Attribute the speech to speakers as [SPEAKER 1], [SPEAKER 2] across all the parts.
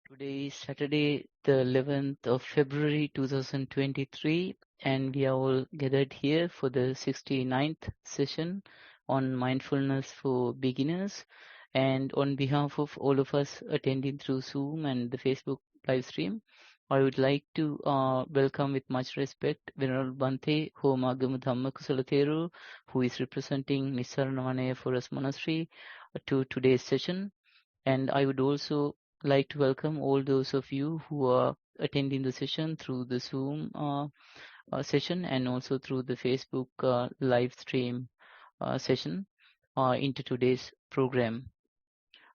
[SPEAKER 1] Today is Saturday, the 11th of February 2023, and we are all gathered here for the 69th session on mindfulness for beginners. And on behalf of all of us attending through Zoom and the Facebook live stream, I would like to welcome with much respect Venerable Bhante Homagama Dhamma Kusala Thero, who is representing Nissarana Vanaya Forest Monastery, to today's session. And I would also like to welcome all those of you who are attending the session through the Zoom session and also through the Facebook live stream session into today's program.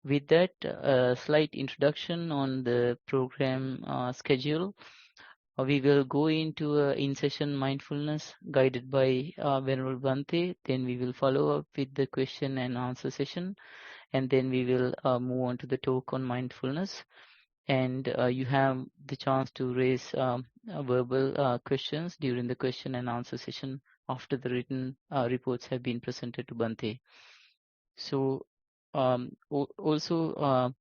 [SPEAKER 1] With that, a slight introduction on the program schedule. We will go into in-session mindfulness guided by Venerable Bhante. Then we will follow up with the question and answer session. And then we will move on to the talk on mindfulness. And you have the chance to raise verbal questions during the question and answer session after the written reports have been presented to Bhante. So also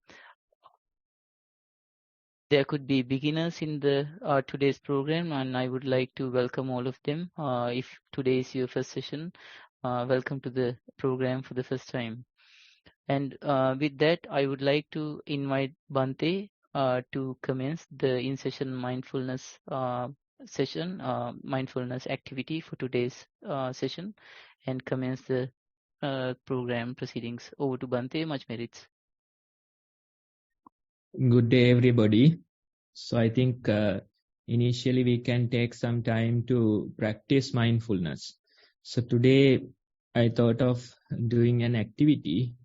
[SPEAKER 1] there could be beginners in the today's program, and I would like to welcome all of them. If today is your first session, welcome to the program for the first time. And with that, I would like to invite Bhante to commence the in-session mindfulness session, mindfulness activity for today's session, and commence the program proceedings. Over to Bhante, much merits.
[SPEAKER 2] Good day, everybody. So I think initially we can take some time to practice mindfulness. So today I thought of doing an activity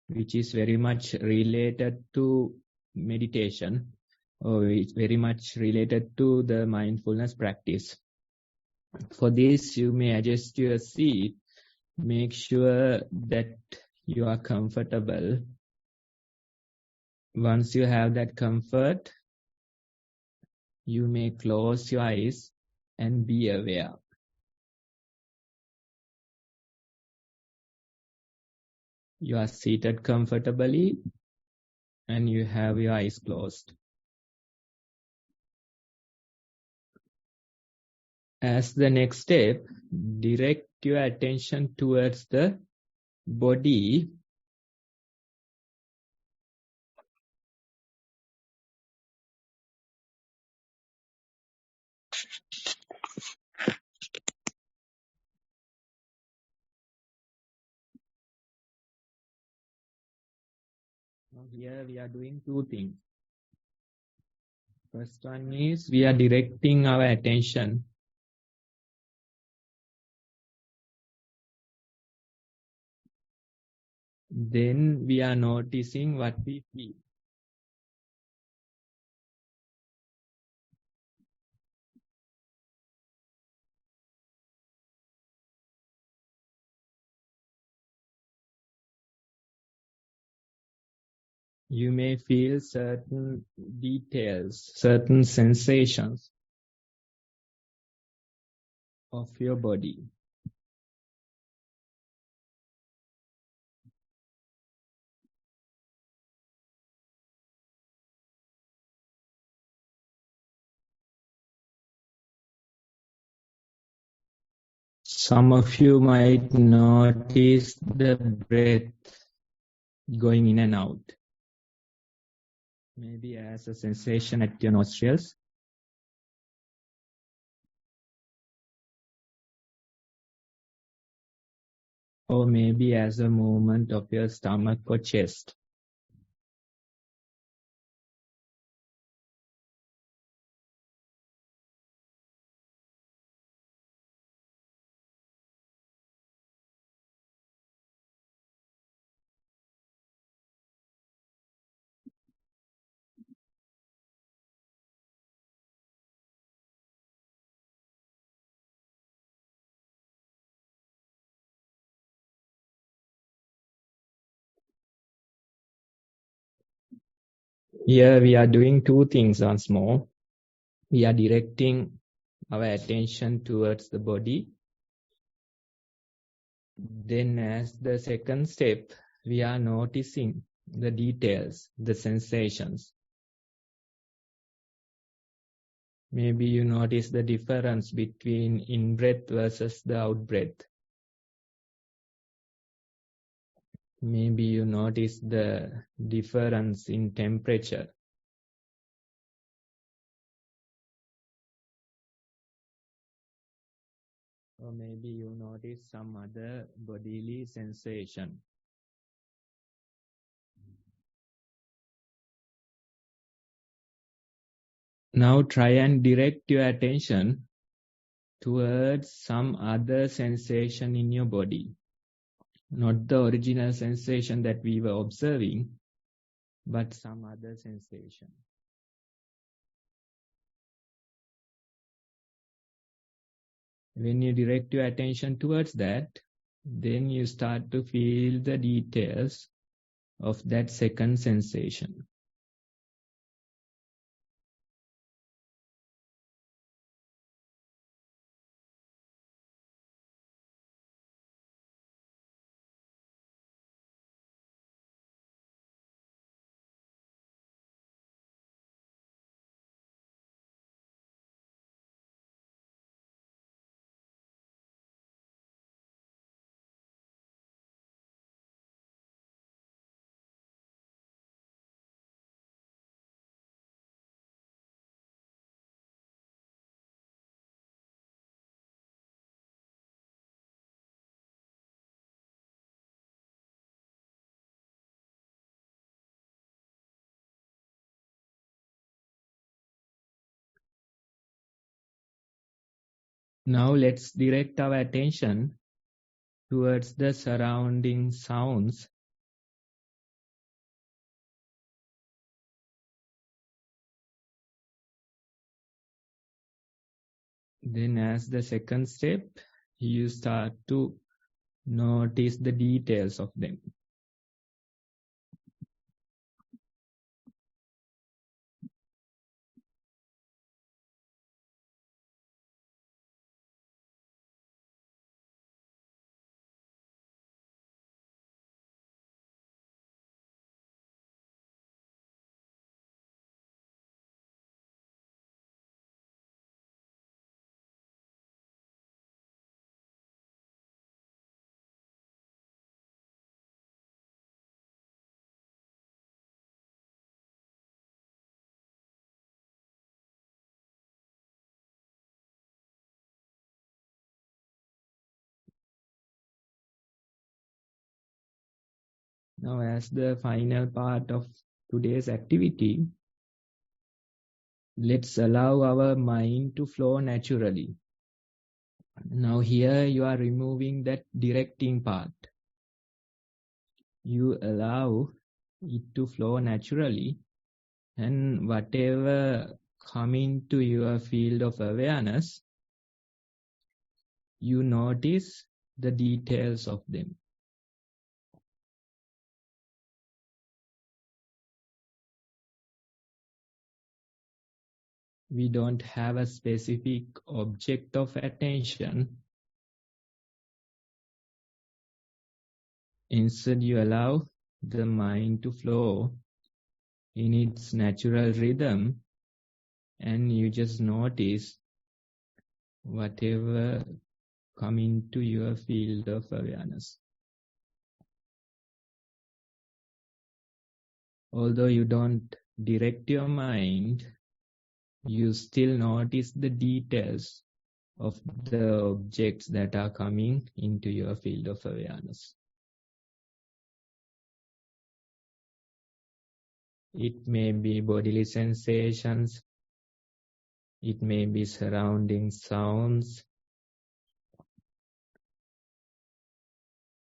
[SPEAKER 2] which is very much related to meditation, or it's very much related to the mindfulness practice. For this, you may adjust your seat, make sure that you are comfortable. Once you have that comfort, you may close your eyes and be aware. You are seated comfortably and you have your eyes closed. As the next step, direct your attention towards the body. Now here we are doing two things. First one is we are directing our attention then we are noticing what we feel. You may feel certain details, certain sensations of your body. Some of you might notice the breath going in and out. Maybe as a sensation at your nostrils. Or maybe as a movement of your stomach or chest. Here we are doing two things once more. We are directing our attention towards the body. Then as the second step, we are noticing the details, the sensations. Maybe you notice the difference between in-breath versus the out-breath. Maybe you notice the difference in temperature. Or maybe you notice some other bodily sensation. Now try and direct your attention towards some other sensation in your body. Not the original sensation that we were observing, but some other sensation. When you direct your attention towards that, then you start to feel the details of that second sensation. Now let's direct our attention towards the surrounding sounds. Then as the second step, you start to notice the details of them. Now as the final part of today's activity, let's allow our mind to flow naturally. Now here you are removing that directing part. You allow it to flow naturally, and whatever coming to your field of awareness, you notice the details of them. We don't have a specific object of attention. Instead, you allow the mind to flow in its natural rhythm, and you just notice whatever come into your field of awareness. Although you don't direct your mind, you still notice the details of the objects that are coming into your field of awareness. It may be bodily sensations, it may be surrounding sounds,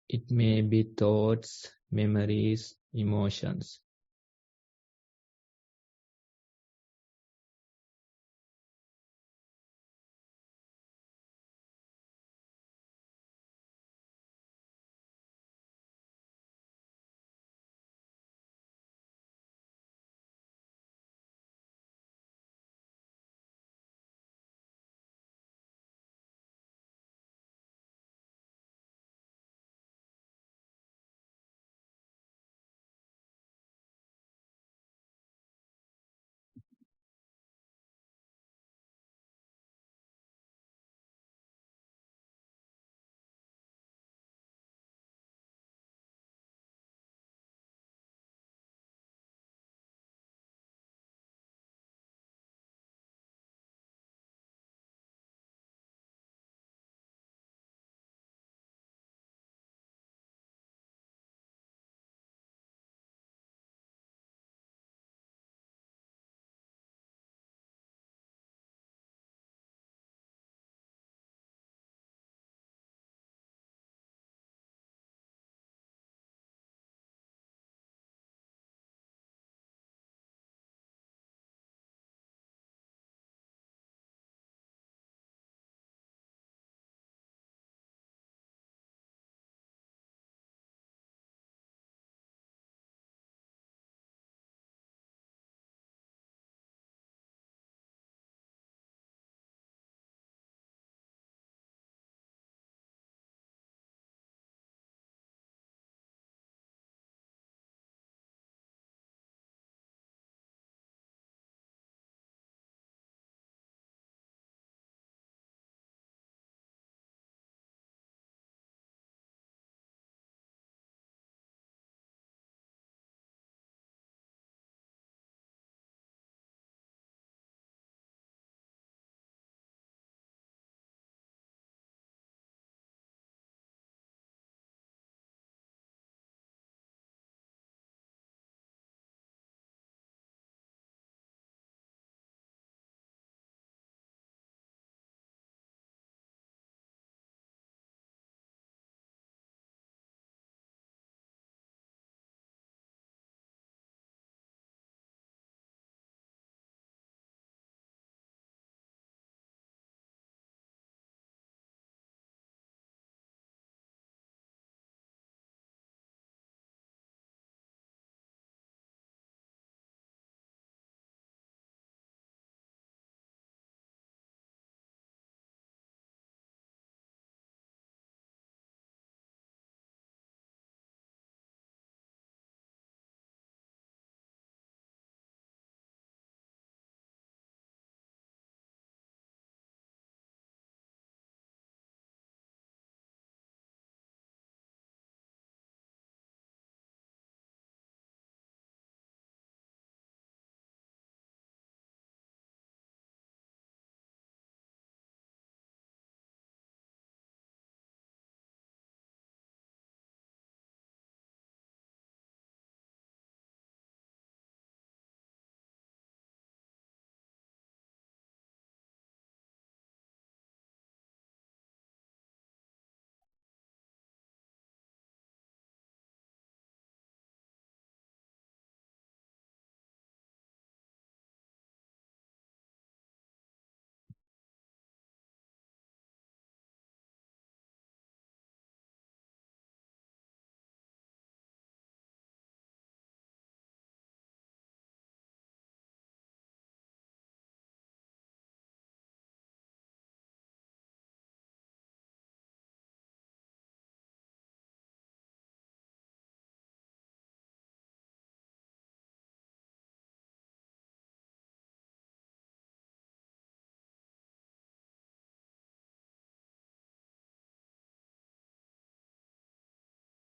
[SPEAKER 2] it may be thoughts, memories, emotions.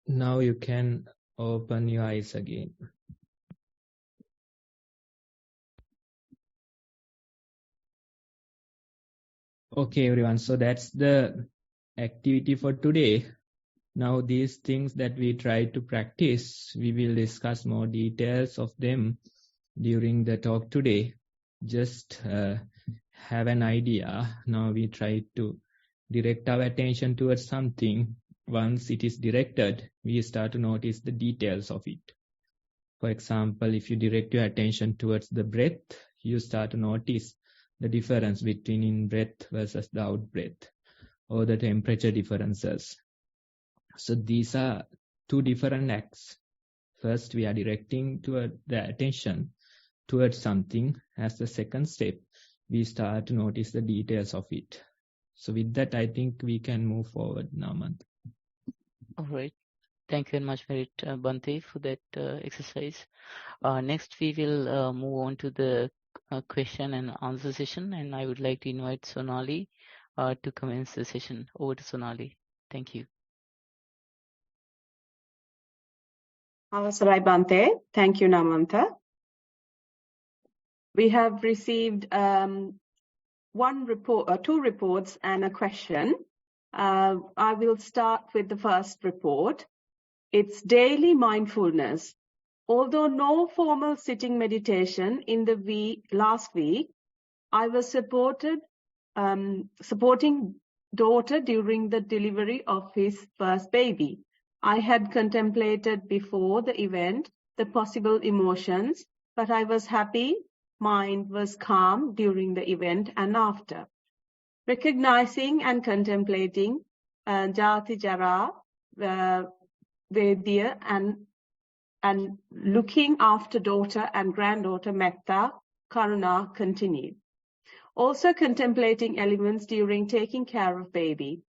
[SPEAKER 2] Now you can open your eyes again. Okay, everyone. So that's the activity for today. Now, these things that we try to practice, we will discuss more details of them during the talk today. Just have an idea. Now we try to direct our attention towards something. Once it is directed, we start to notice the details of it. For example, if you direct your attention towards the breath, you start to notice the difference between in-breath versus the out-breath, or the temperature differences. So these are two different acts. First, we are directing toward the attention towards something. As the second step, we start to notice the details of it. So with that, I think we can move forward now, Mant.
[SPEAKER 1] All right. Thank you very much, Bhante, for that exercise. Next, we will move on to the question and answer session, and I would like to invite Sonali to commence the session. Over to Sonali. Thank you.
[SPEAKER 3] Avasarai Bhante. Thank you, Namanta. We have received two reports and a question. I will start with the first report. It's daily mindfulness. Although no formal sitting meditation in the last week, I was supporting daughter during the delivery of his first baby. I had contemplated before the event the possible emotions, but I was happy. Mind was calm during the event and after. Recognizing and contemplating Jati Jara, Vedya, and looking after daughter and granddaughter Metta, Karuna continued. Also contemplating elements during taking care of baby.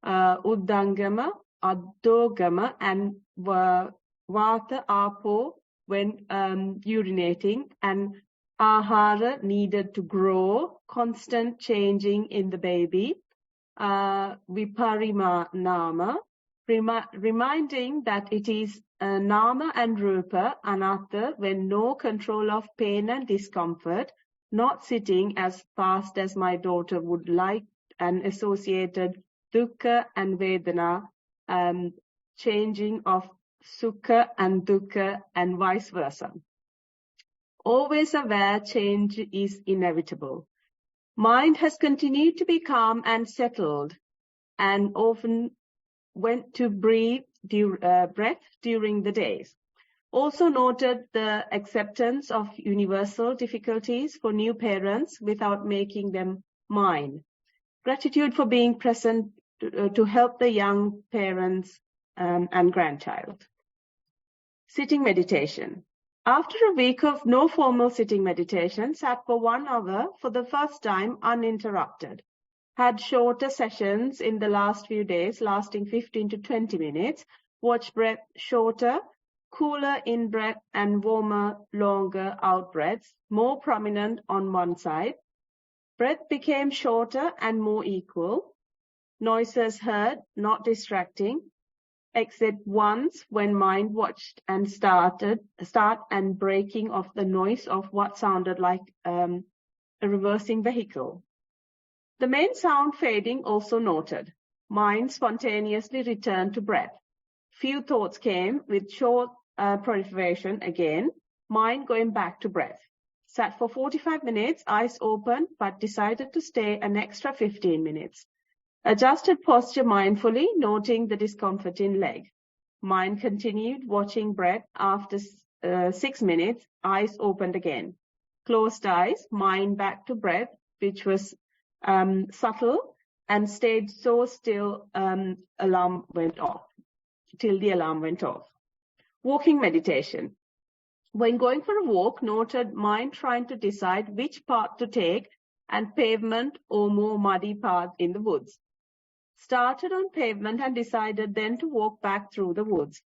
[SPEAKER 3] Uddangama, Adogama, and Vata Apo when urinating, and Ahara needed to grow, constant changing in the baby. Viparimanama, reminding that it is Nama and Rupa, Anatta, when no control of pain and discomfort, not sitting as fast as my daughter would like, and associated Dukkha and Vedana, changing of Sukha and Dukkha and vice versa. Always aware change is inevitable. Mind has continued to be calm and settled, and often went to breath during the days. Also noted the acceptance of universal difficulties for new parents without making them mine. Gratitude for being present to help the young parents and grandchild. Sitting meditation. After a week of no formal sitting meditation, sat for 1 hour for the first time uninterrupted. Had shorter sessions in the last few days, lasting 15 to 20 minutes. Watch breath shorter, cooler in-breath and warmer, longer out-breaths, more prominent on one side. Breath became shorter and more equal. Noises heard, not distracting. Exit once when mind watched and start and breaking of the noise of what sounded like a reversing vehicle. The main sound fading also noted. Mind spontaneously returned to breath. Few thoughts came with short proliferation again. Mind going back to breath. Sat for 45 minutes, eyes open, but decided to stay an extra 15 minutes. Adjusted posture mindfully, noting the discomfort in leg. Mind continued watching breath. After 6 minutes, eyes opened again. Closed eyes, mind back to breath, which was subtle and stayed so still alarm went off, till the alarm went off. Walking meditation. When going for a walk, noted mind trying to decide which path to take and pavement or more muddy path in the woods. Started on pavement and decided then to walk back through the woods.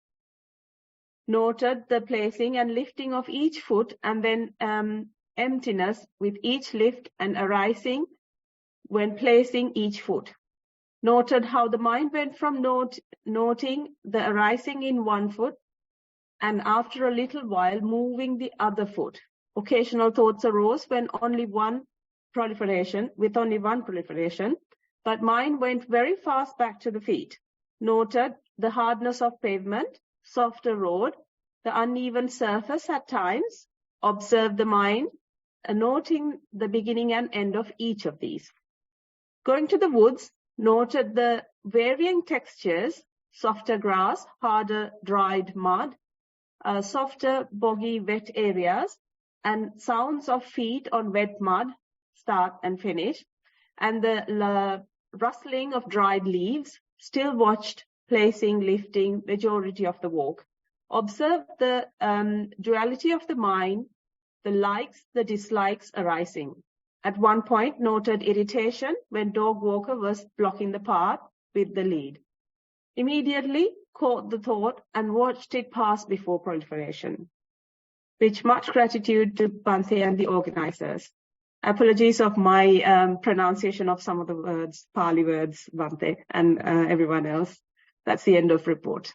[SPEAKER 3] Noted the placing and lifting of each foot and then emptiness with each lift and arising when placing each foot. Noted how the mind went from noting the arising in one foot and after a little while moving the other foot. Occasional thoughts arose with only one proliferation, but mind went very fast back to the feet. Noted the hardness of pavement, softer road, the uneven surface at times. Observed the mind, noting the beginning and end of each of these. Going to the woods, noted the varying textures, softer grass, harder dried mud, softer boggy wet areas, and sounds of feet on wet mud, start and finish, and the rustling of dried leaves. Still watched, placing, lifting, majority of the walk. Observed the duality of the mind, the likes, the dislikes arising. At one point, noted irritation when dog walker was blocking the path with the lead. Immediately caught the thought and watched it pass before proliferation. With much gratitude to Bhante and the organizers. Apologies of my pronunciation of some of the words, Pali words, Bhante, and everyone else. That's the end of report.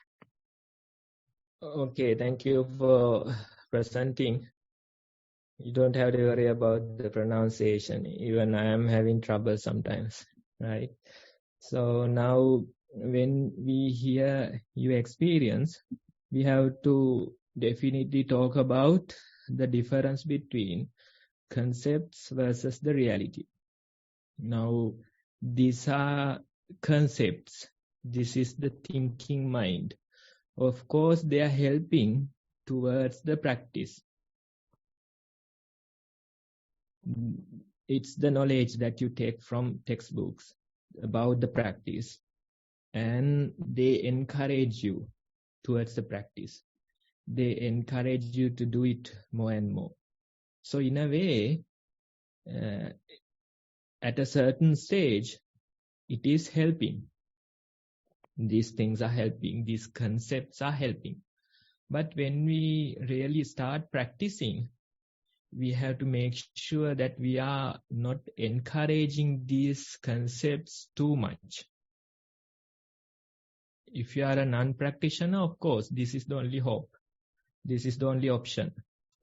[SPEAKER 2] Okay, thank you for presenting. You don't have to worry about the pronunciation. Even I am having trouble sometimes, right? So now when we hear your experience, we have to definitely talk about the difference between concepts versus the reality. Now, these are concepts. This is the thinking mind. Of course, they are helping towards the practice. It's the knowledge that you take from textbooks about the practice, and they encourage you towards the practice. They encourage you to do it more and more. So in a way, at a certain stage, it is helping. These things are helping. These concepts are helping. But when we really start practicing, we have to make sure that we are not encouraging these concepts too much. If you are a non-practitioner, of course, this is the only hope. This is the only option.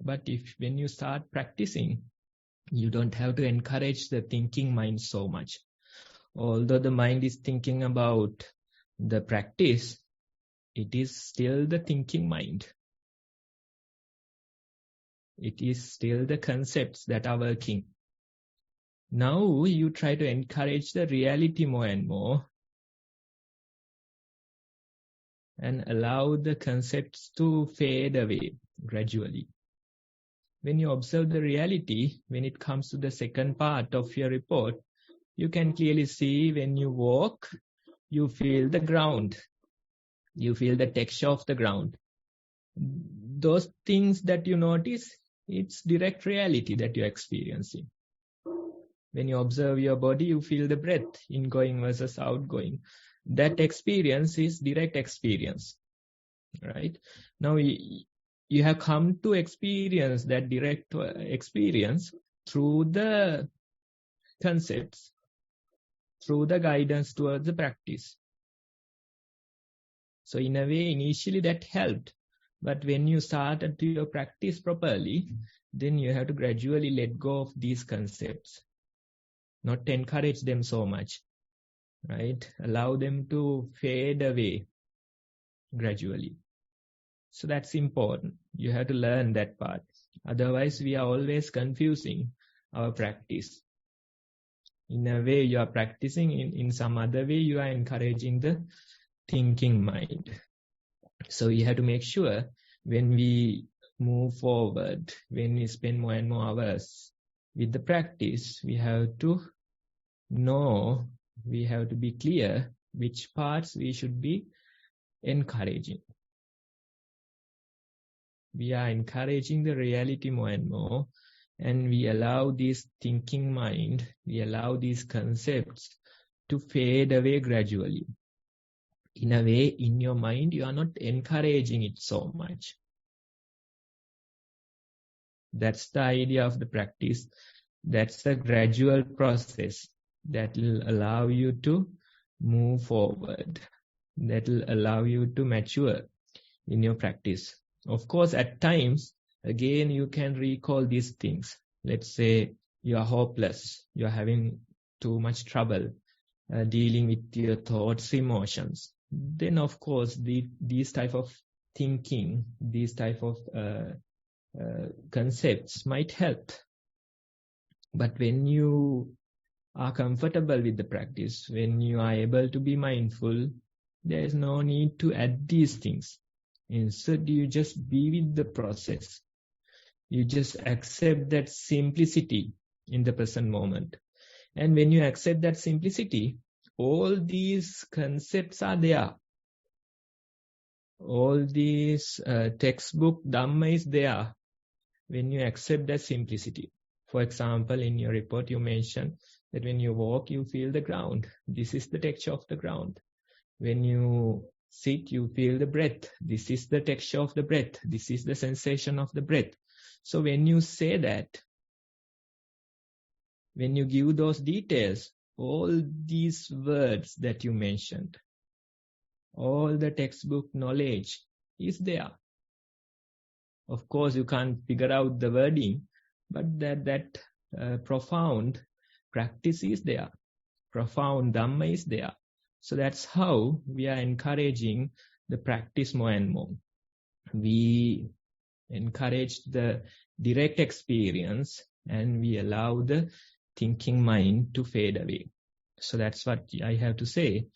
[SPEAKER 2] But when you start practicing, you don't have to encourage the thinking mind so much. Although the mind is thinking about the practice, it is still the thinking mind. It is still the concepts that are working. Now you try to encourage the reality more and more and allow the concepts to fade away gradually. When you observe the reality, when it comes to the second part of your report, you can clearly see when you walk, you feel the ground. You feel the texture of the ground. Those things that you notice, it's direct reality that you're experiencing. When you observe your body, you feel the breath, ingoing versus outgoing. That experience is direct experience, right? Now, you have come to experience that direct experience through the concepts, through the guidance towards the practice. So in a way, initially that helped. But when you started to your practice properly, then you have to gradually let go of these concepts. Not encourage them so much, right? Allow them to fade away gradually. So that's important. You have to learn that part. Otherwise, we are always confusing our practice. In a way, you are practicing. In some other way, you are encouraging the thinking mind. So you have to make sure when we move forward, when we spend more and more hours with the practice, we have to know, we have to be clear which parts we should be encouraging. We are encouraging the reality more and more, and we allow this thinking mind, we allow these concepts to fade away gradually. In a way, in your mind, you are not encouraging it so much. That's the idea of the practice. That's a gradual process that will allow you to move forward. That will allow you to mature in your practice. Of course, at times, again, you can recall these things. Let's say you are hopeless, you are having too much trouble dealing with your thoughts, emotions. Then, of course, these type of thinking, these type of concepts might help. But when you are comfortable with the practice, when you are able to be mindful, there is no need to add these things. Instead, you just be with the process. You just accept that simplicity in the present moment. And when you accept that simplicity, all these concepts are there. All these textbook Dhamma is there when you accept that simplicity. For example, in your report, you mentioned that when you walk, you feel the ground. This is the texture of the ground. When you sit, you feel the breath. This is the texture of the breath. This is the sensation of the breath. So when you say that, when you give those details, all these words that you mentioned, all the textbook knowledge is there. Of course, you can't figure out the wording, but that profound practice is there. Profound Dhamma is there. So that's how we are encouraging the practice more and more. We encourage the direct experience and we allow the thinking mind to fade away. So that's what I have to say.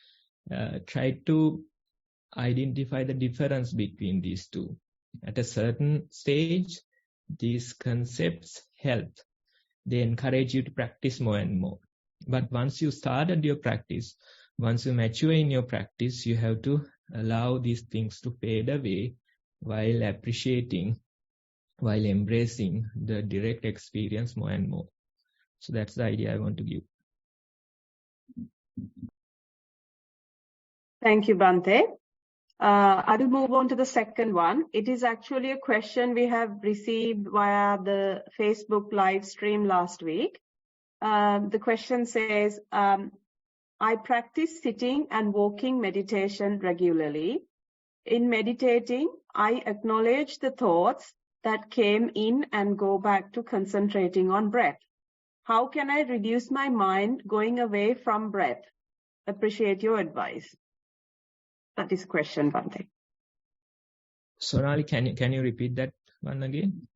[SPEAKER 2] Try to identify the difference between these two. At a certain stage, these concepts help. They encourage you to practice more and more. But once you started your practice, once you mature in your practice, you have to allow these things to fade away while appreciating, while embracing the direct experience more and more. So that's the idea I want to give.
[SPEAKER 3] Thank you, Bhante. I will move on to the second one. It is actually a question we have received via the Facebook live stream last week. The question says, I practice sitting and walking meditation regularly. In meditating, I acknowledge the thoughts that came in and go back to concentrating on breath. How can I reduce my mind going away from breath? Appreciate your advice. That is question, Bhante.
[SPEAKER 2] Sonali, can you repeat that one again?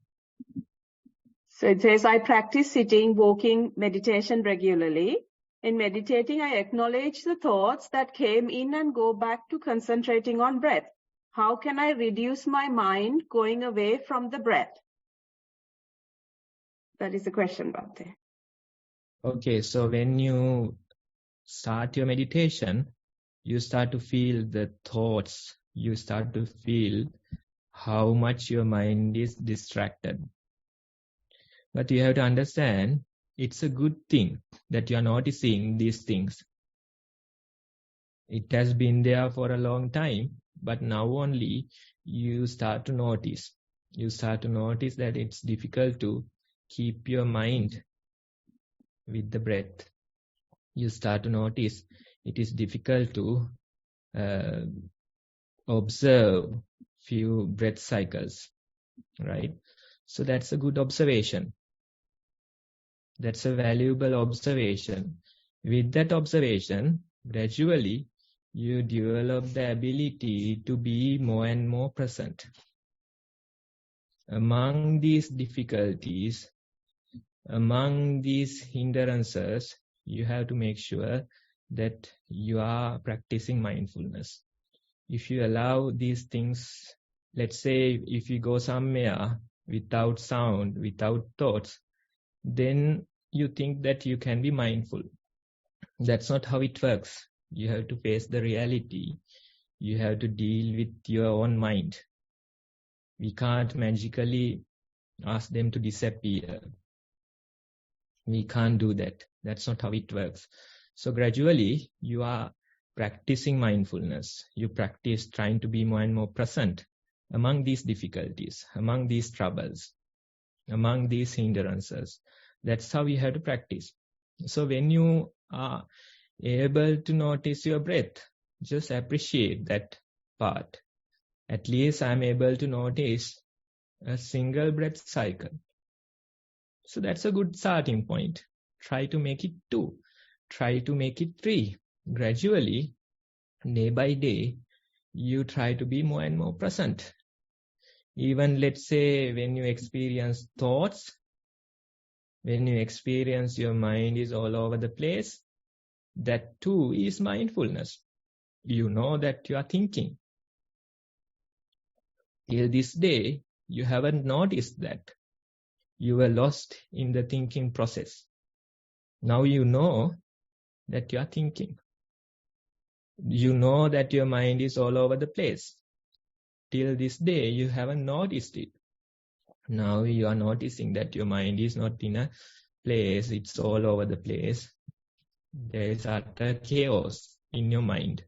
[SPEAKER 3] So it says, I practice sitting, walking, meditation regularly. In meditating, I acknowledge the thoughts that came in and go back to concentrating on breath. How can I reduce my mind going away from the breath? That is the question, Bhante.
[SPEAKER 2] Okay, so when you start your meditation, you start to feel the thoughts. You start to feel how much your mind is distracted. But you have to understand, it's a good thing that you are noticing these things. It has been there for a long time, but now only you start to notice. You start to notice that it's difficult to keep your mind with the breath. You start to notice it is difficult to observe few breath cycles, right? So that's a good observation. That's a valuable observation. With that observation, gradually you develop the ability to be more and more present. Among these difficulties, among these hindrances, you have to make sure that you are practicing mindfulness. If you allow these things, let's say if you go somewhere without sound, without thoughts, then you think that you can be mindful. That's not how it works. You have to face the reality. You have to deal with your own mind. We can't magically ask them to disappear. We can't do that. That's not how it works. So gradually, you are practicing mindfulness. You practice trying to be more and more present among these difficulties, among these troubles, among these hindrances. That's how you have to practice. So when you are able to notice your breath. Just appreciate that part. At least I'm able to notice a single breath cycle. So that's a good starting point. Try to make it 2. Try to make it 3. Gradually, day by day, you try to be more and more present. Even let's say when you experience thoughts, when you experience your mind is all over the place, that too is mindfulness. You know that you are thinking. Till this day, you haven't noticed that. You were lost in the thinking process. Now you know that you are thinking. You know that your mind is all over the place. Till this day, you haven't noticed it. Now you are noticing that your mind is not in a place, it's all over the place. There is utter chaos in your mind.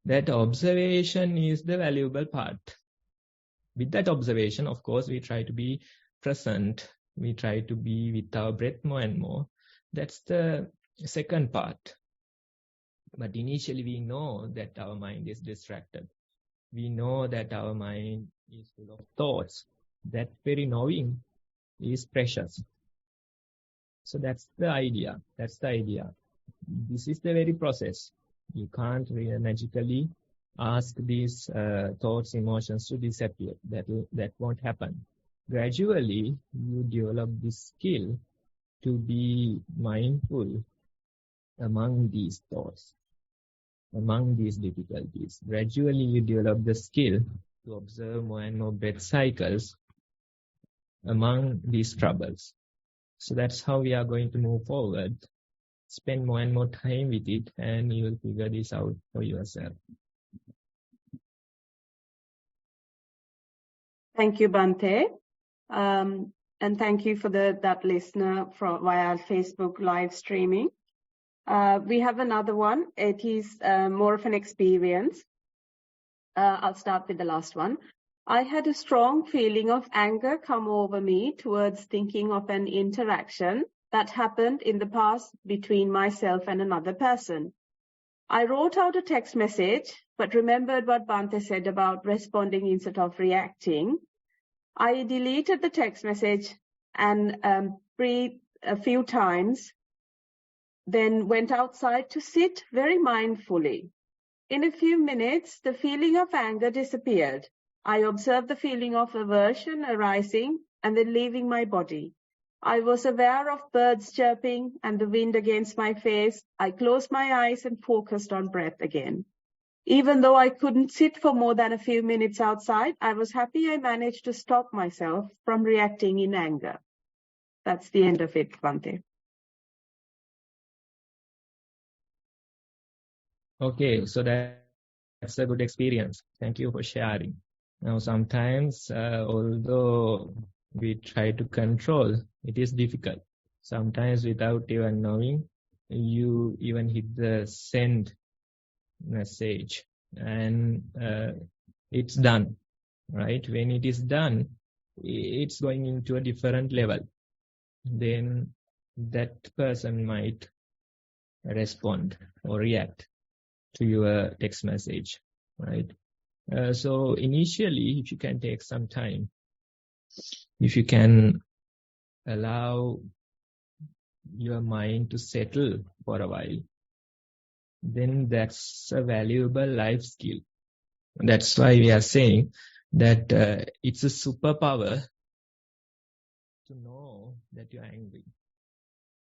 [SPEAKER 2] That observation is the valuable part. With that observation, of course, we try to be present. We try to be with our breath more and more. That's the second part. But initially we know that our mind is distracted. We know that our mind is full of thoughts. That very knowing is precious. So that's the idea. That's the idea. This is the very process. You can't really magically ask these thoughts, emotions to disappear. That won't happen. Gradually, you develop this skill to be mindful among these thoughts, among these difficulties. Gradually, you develop the skill to observe more and more breath cycles among these troubles. So that's how we are going to move forward. Spend more and more time with it, and you will figure this out for yourself.
[SPEAKER 3] Thank you, Bhante. And thank you for that listener via Facebook live streaming. We have another one. It is more of an experience. I'll start with the last one. I had a strong feeling of anger come over me towards thinking of an interaction that happened in the past between myself and another person. I wrote out a text message, but remembered what Bhante said about responding instead of reacting. I deleted the text message and breathed a few times, then went outside to sit very mindfully. In a few minutes, the feeling of anger disappeared. I observed the feeling of aversion arising and then leaving my body. I was aware of birds chirping and the wind against my face. I closed my eyes and focused on breath again. Even though I couldn't sit for more than a few minutes outside, I was happy I managed to stop myself from reacting in anger. That's the end of it, Bhante.
[SPEAKER 2] Okay, so that's a good experience. Thank you for sharing. Now, sometimes, although we try to control, it is difficult. Sometimes without even knowing, you even hit the send message and it's done, right? When it is done, it's going into a different level. Then that person might respond or react to your text message, right? So initially, if you can take some time, if you can allow your mind to settle for a while, then that's a valuable life skill. That's why we are saying that it's a superpower to know that you are angry.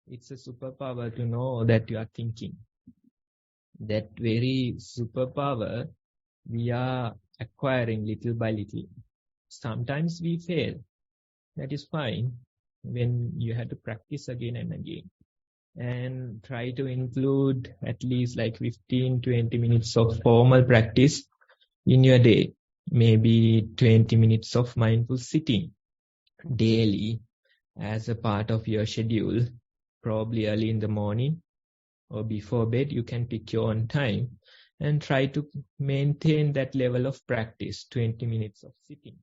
[SPEAKER 2] It's a superpower to know that you are thinking. That very superpower we are acquiring little by little. Sometimes we fail. That is fine. When you have to practice again and again. And try to include at least like 15-20 minutes of formal practice in your day. Maybe 20 minutes of mindful sitting daily as a part of your schedule. Probably early in the morning or before bed, you can pick your own time and try to maintain that level of practice, 20 minutes of sitting.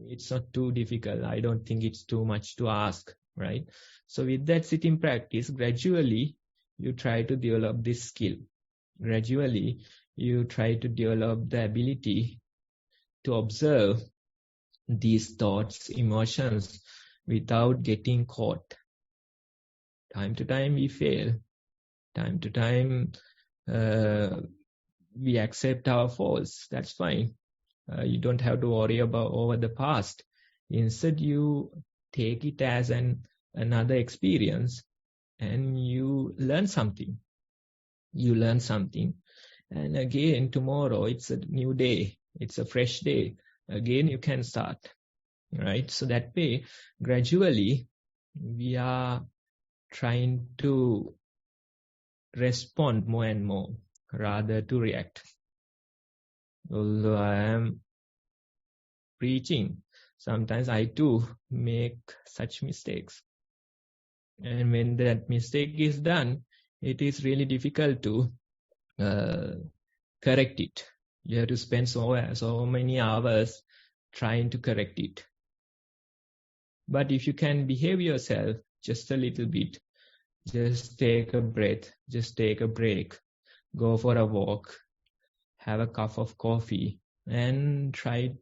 [SPEAKER 2] It's not too difficult. I don't think it's too much to ask, right? So with that sitting practice, gradually you try to develop this skill. Gradually, you try to develop the ability to observe these thoughts, emotions, without getting caught. Time to time we fail. Time to time we accept our faults. That's fine. You don't have to worry about over the past. Instead, you take it as another experience and you learn something. You learn something. And again, tomorrow, it's a new day. It's a fresh day. Again, you can start. Right? So that way, gradually, we are trying to respond more and more rather to react. Although I am preaching, sometimes I too make such mistakes. And when that mistake is done, it is really difficult to correct it. You have to spend so many hours trying to correct it. But if you can behave yourself just a little bit, just take a breath, just take a break, go for a walk, have a cup of coffee, and try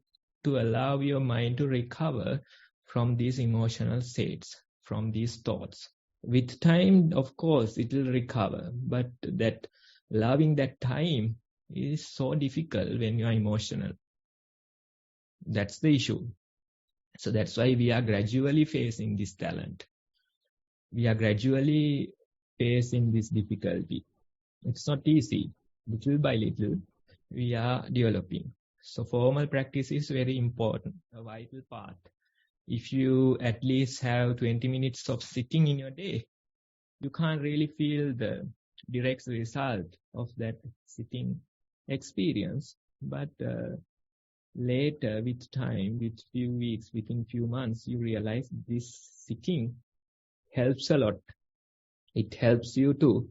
[SPEAKER 2] to allow your mind to recover from these emotional states, from these thoughts. With time, of course, it will recover, but that loving that time is so difficult when you are emotional. That's the issue. So that's why we are gradually facing this talent. We are gradually facing this difficulty. It's not easy. Little by little, we are developing. So formal practice is very important, a vital part. If you at least have 20 minutes of sitting in your day, you can't really feel the direct result of that sitting experience. But later, with time, with few weeks, within few months, you realize this sitting helps a lot. It helps you to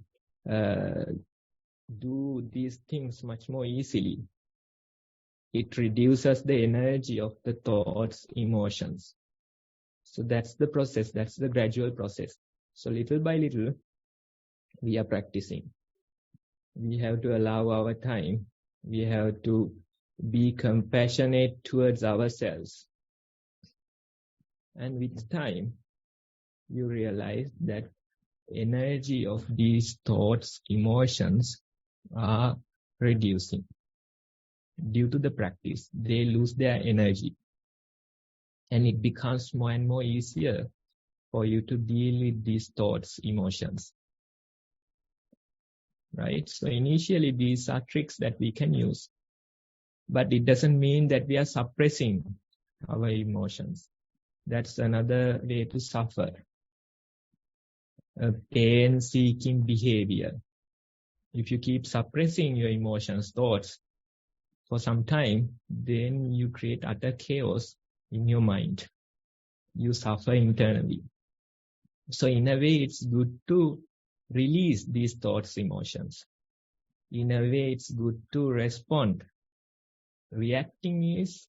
[SPEAKER 2] do these things much more easily. It reduces the energy of the thoughts, emotions. So that's the process. That's the gradual process. So little by little, we are practicing. We have to allow our time. We have to be compassionate towards ourselves. And with time, you realize that energy of these thoughts, emotions are reducing. Due to the practice, they lose their energy. And it becomes more and more easier for you to deal with these thoughts, emotions. Right? So initially, these are tricks that we can use. But it doesn't mean that we are suppressing our emotions. That's another way to suffer. A pain-seeking behavior. If you keep suppressing your emotions, thoughts, for some time, then you create utter chaos in your mind. You suffer internally. So in a way, it's good to release these thoughts, emotions. In a way, it's good to respond. Reacting is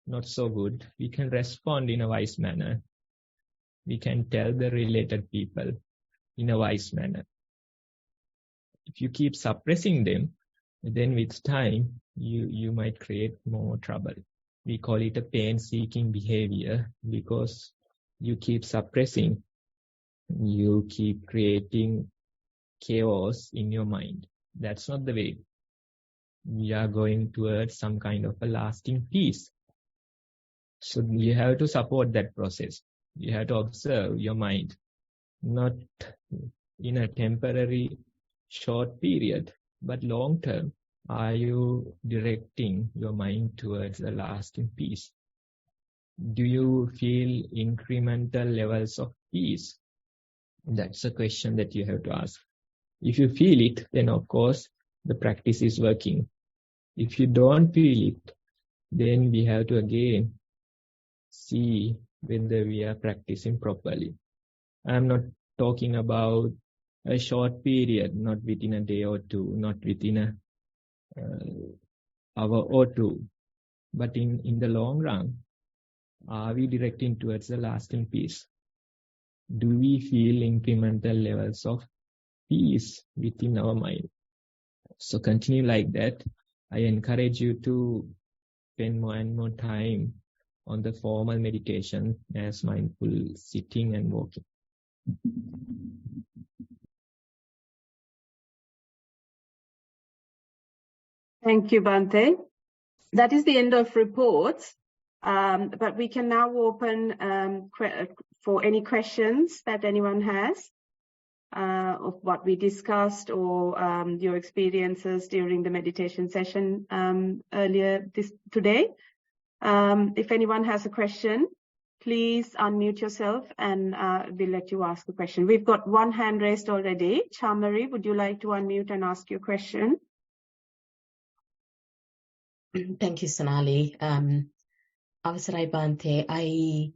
[SPEAKER 2] not so good. We can respond in a wise manner. We can tell the related people in a wise manner. If you keep suppressing them, then with time, you might create more trouble. We call it a pain-seeking behavior because you keep suppressing, you keep creating chaos in your mind. That's not the way. We are going towards some kind of a lasting peace. So you have to support that process. You have to observe your mind, not in a temporary short period, but long term. Are you directing your mind towards a lasting peace? Do you feel incremental levels of peace? That's a question that you have to ask. If you feel it, then of course the practice is working. If you don't feel it, then we have to again see whether we are practicing properly. I'm not talking about a short period, not within a day or two, not within a hour or two, but in the long run, are we directing towards a lasting peace? Do we feel incremental levels of peace within our mind. So continue like that. I encourage you to spend more and more time on the formal meditation as mindful sitting and walking.
[SPEAKER 3] Thank you, Bhante. That is the end of reports, but we can now open for any questions that anyone has of what we discussed or your experiences during the meditation session earlier today. If anyone has a question, please unmute yourself and we'll let you ask the question. We've got one hand raised already. Chamari, would you like to unmute and ask your question?
[SPEAKER 4] Thank you, Sonali. Avasarai Bhante, I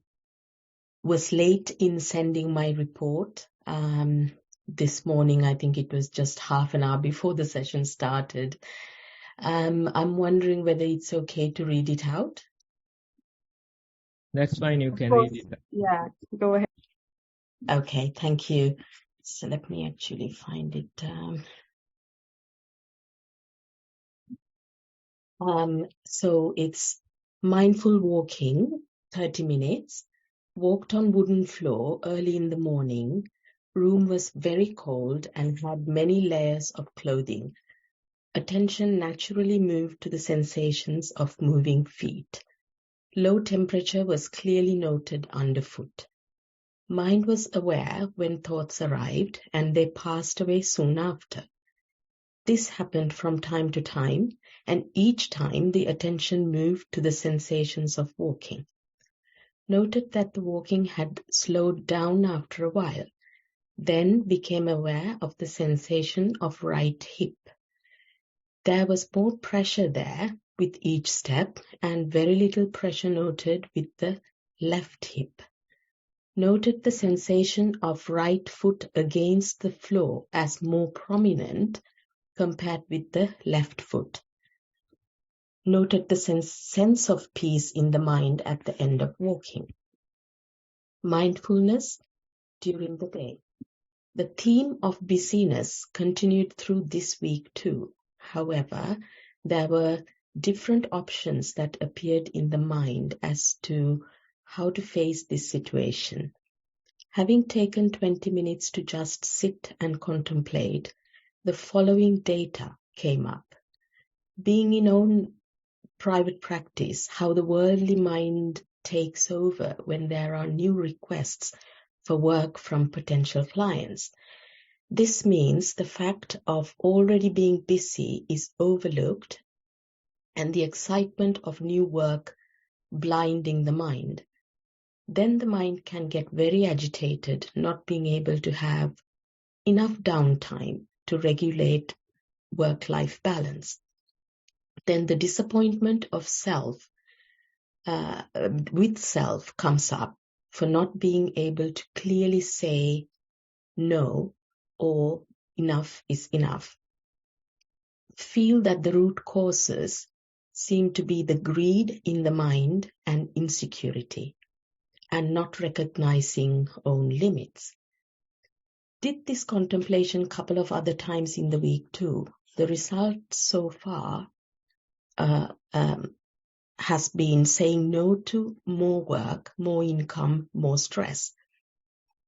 [SPEAKER 4] was late in sending my report this morning. I think it was just half an hour before the session started. I'm wondering whether it's okay to read it out.
[SPEAKER 2] That's fine, you can read it.
[SPEAKER 3] Yeah, go ahead.
[SPEAKER 4] Okay, thank you. So let me actually find it. So it's mindful walking, 30 minutes, walked on wooden floor early in the morning. Room was very cold and had many layers of clothing. Attention naturally moved to the sensations of moving feet. Low temperature was clearly noted underfoot. Mind was aware when thoughts arrived and they passed away soon after. This happened from time to time, and each time the attention moved to the sensations of walking. Noted that the walking had slowed down after a while, then became aware of the sensation of right hip. There was more pressure there with each step and very little pressure noted with the left hip. Noted the sensation of right foot against the floor as more prominent compared with the left foot. Noted the sense of peace in the mind at the end of walking. Mindfulness during the day. The theme of busyness continued through this week too. However, there were different options that appeared in the mind as to how to face this situation. Having taken 20 minutes to just sit and contemplate, the following data came up. Being in own private practice, how the worldly mind takes over when there are new requests for work from potential clients. This means the fact of already being busy is overlooked and the excitement of new work blinding the mind. Then the mind can get very agitated, not being able to have enough downtime to regulate work-life balance. Then the disappointment of self, with self comes up for not being able to clearly say no or enough is enough. Feel that the root causes seem to be the greed in the mind and insecurity, and not recognizing own limits. Did this contemplation couple of other times in the week too. The result so far has been saying no to more work, more income, more stress.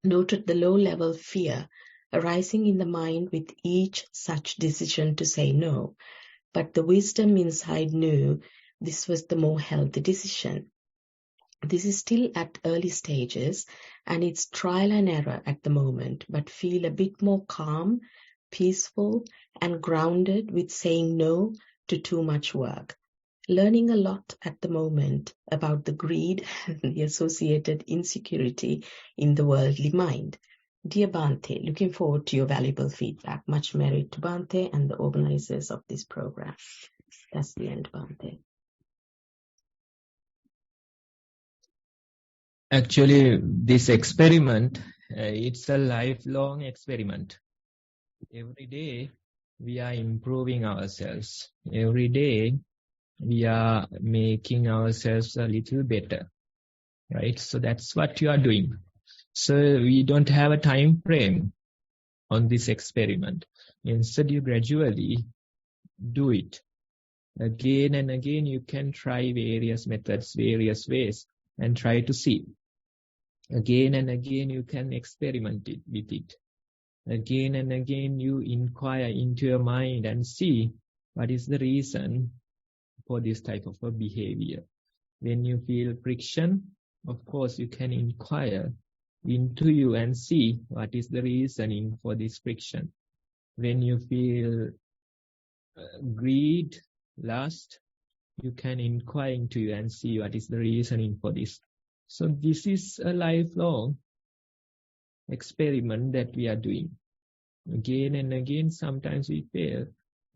[SPEAKER 4] Noted the low-level fear arising in the mind with each such decision to say no, but the wisdom inside knew this was the more healthy decision. This is still at early stages and it's trial and error at the moment, but feel a bit more calm, peaceful and grounded with saying no to too much work. Learning a lot at the moment about the greed and the associated insecurity in the worldly mind. Dear Bhante, looking forward to your valuable feedback. Much merit to Bhante and the organizers of this program. That's the end, Bhante.
[SPEAKER 2] Actually, this experiment, it's a lifelong experiment. Every day, we are improving ourselves. Every day, we are making ourselves a little better, right? So that's what you are doing. So we don't have a time frame. on this experiment. Instead, you gradually do it. Again and again, you can try various methods, various ways, and try to see. Again and again, you can experiment with it. Again and again, you inquire into your mind and see what is the reason for this type of a behavior. When you feel friction, of course, you can inquire into you and see what is the reasoning for this friction. When you feel greed, lust, you can inquire into you and see what is the reasoning for this. So this is a lifelong experiment that we are doing. Again and again, sometimes we fail.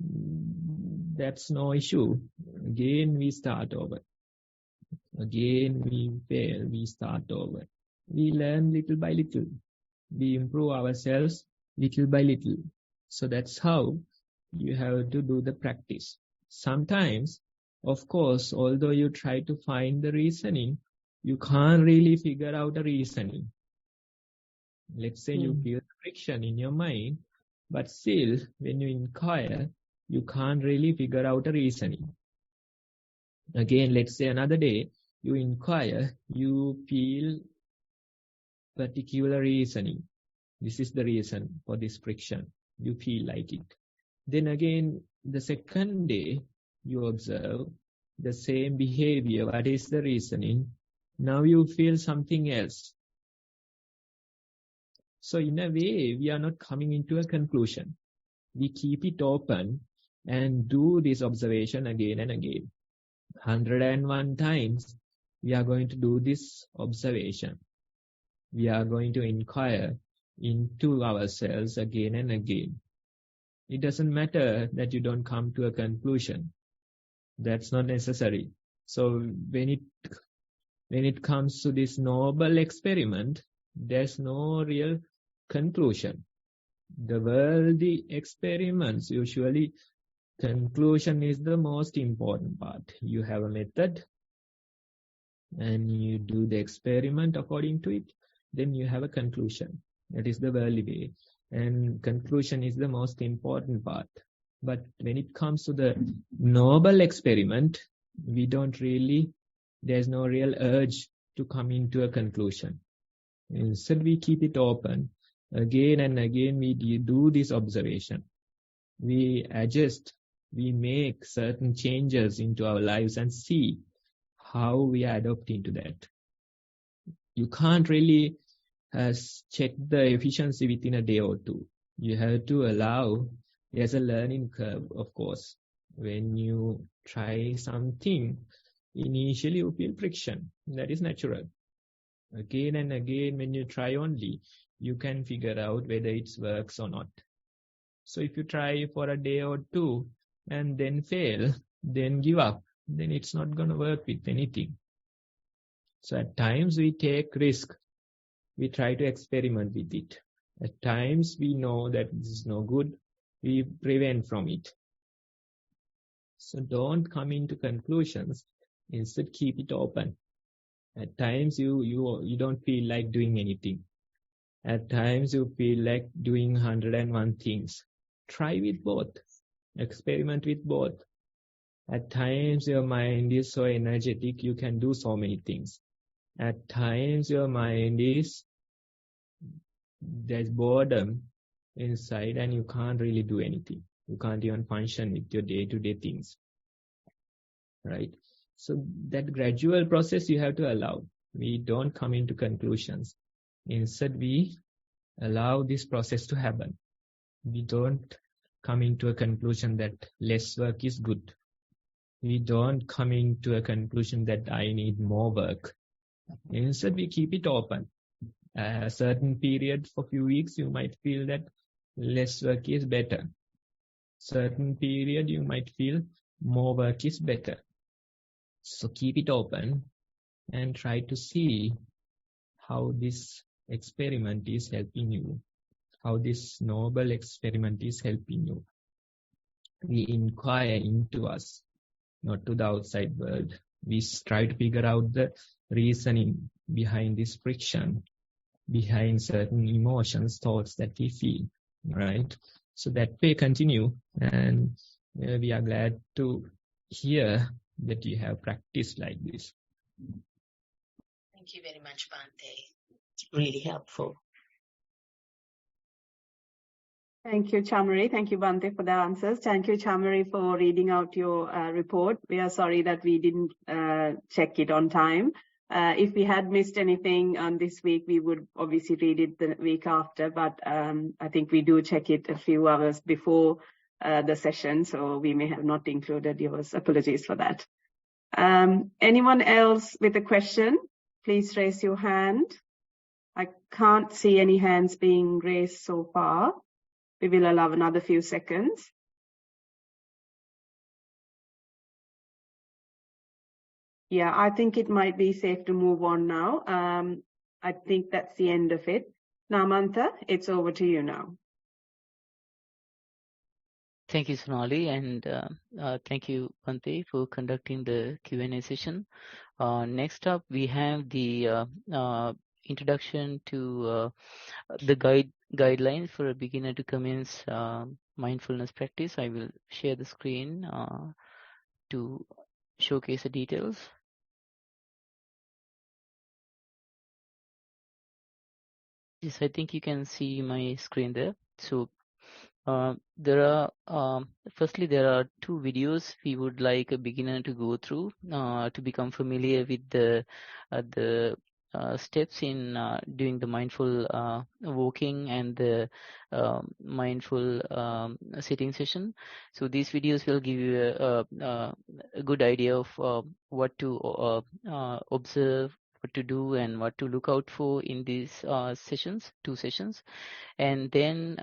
[SPEAKER 2] That's no issue. Again, we start over. Again, we fail. We start over. We learn little by little. We improve ourselves little by little. So that's how you have to do the practice. Sometimes, of course, although you try to find the reasoning, you can't really figure out a reasoning. Let's say you feel friction in your mind, but still, when you inquire, you can't really figure out a reasoning. Again, let's say another day, you inquire, you feel particular reasoning. This is the reason for this friction. You feel like it. Then again, the second day, you observe the same behavior. What is the reasoning? Now you feel something else. So in a way, we are not coming into a conclusion. We keep it open and do this observation again and again. 101 times, we are going to do this observation. We are going to inquire into ourselves again and again. It doesn't matter that you don't come to a conclusion. That's not necessary. So when it comes to this noble experiment, there's no real conclusion. The worldly experiments, usually conclusion is the most important part. You have a method and you do the experiment according to it, then you have a conclusion. That is the worldly way. And conclusion is the most important part. But when it comes to the noble experiment, there's no real urge to come into a conclusion. Instead, we keep it open. Again and again, we do this observation. We adjust, we make certain changes into our lives and see how we are adapting to that. You can't really check the efficiency within a day or two. You have to allow, there's a learning curve, of course. When you try something, initially you feel friction. That is natural. Again and again, when you try only, you can figure out whether it works or not. So if you try for a day or two and then fail, then give up, then it's not going to work with anything. So at times we take risk. We try to experiment with it. At times we know that this is no good. We prevent from it. So don't come into conclusions. Instead, keep it open. At times you don't feel like doing anything. At times you feel like doing 101 things. Try with both. Experiment with both. At times your mind is so energetic, you can do so many things. At times your mind there's boredom inside and you can't really do anything. You can't even function with your day-to-day things. Right? So that gradual process you have to allow. We don't come into conclusions. Instead, we allow this process to happen. We don't come into a conclusion that less work is good. We don't come into a conclusion that I need more work. Instead, we keep it open. A certain period for a few weeks, you might feel that less work is better. Certain period, you might feel more work is better. So keep it open and try to see how this experiment is helping you, how this noble experiment is helping you. We inquire into us, not to the outside world. We try to figure out the reasoning behind this friction, behind certain emotions, thoughts that we feel. right? So that way continue, and we are glad to hear that you have practiced like this.
[SPEAKER 4] Thank you very much, Bhante. It's really helpful.
[SPEAKER 3] Thank you, Chamari. Thank you, Bhante, for the answers. Thank you, Chamari, for reading out your report. We are sorry that we didn't check it on time. If we had missed anything on this week, we would obviously read it the week after, but I think we do check it a few hours before the session, so we may have not included yours. Apologies for that. Anyone else with a question? Please raise your hand. I can't see any hands being raised so far. We will allow another few seconds. Yeah, I think it might be safe to move on now. I think that's the end of it. Namantha, it's over to you now.
[SPEAKER 1] Thank you, Sonali, and thank you, Bhante, for conducting the Q&A session. Next up, we have the introduction to the guidelines for a beginner to commence mindfulness practice. I will share the screen to showcase the details. Yes, I think you can see my screen there. So there are firstly there are two videos we would like a beginner to go through to become familiar with the steps in doing the mindful walking and the mindful sitting session. So these videos will give you a good idea of what to observe, what to do, and what to look out for in these sessions, two sessions. And then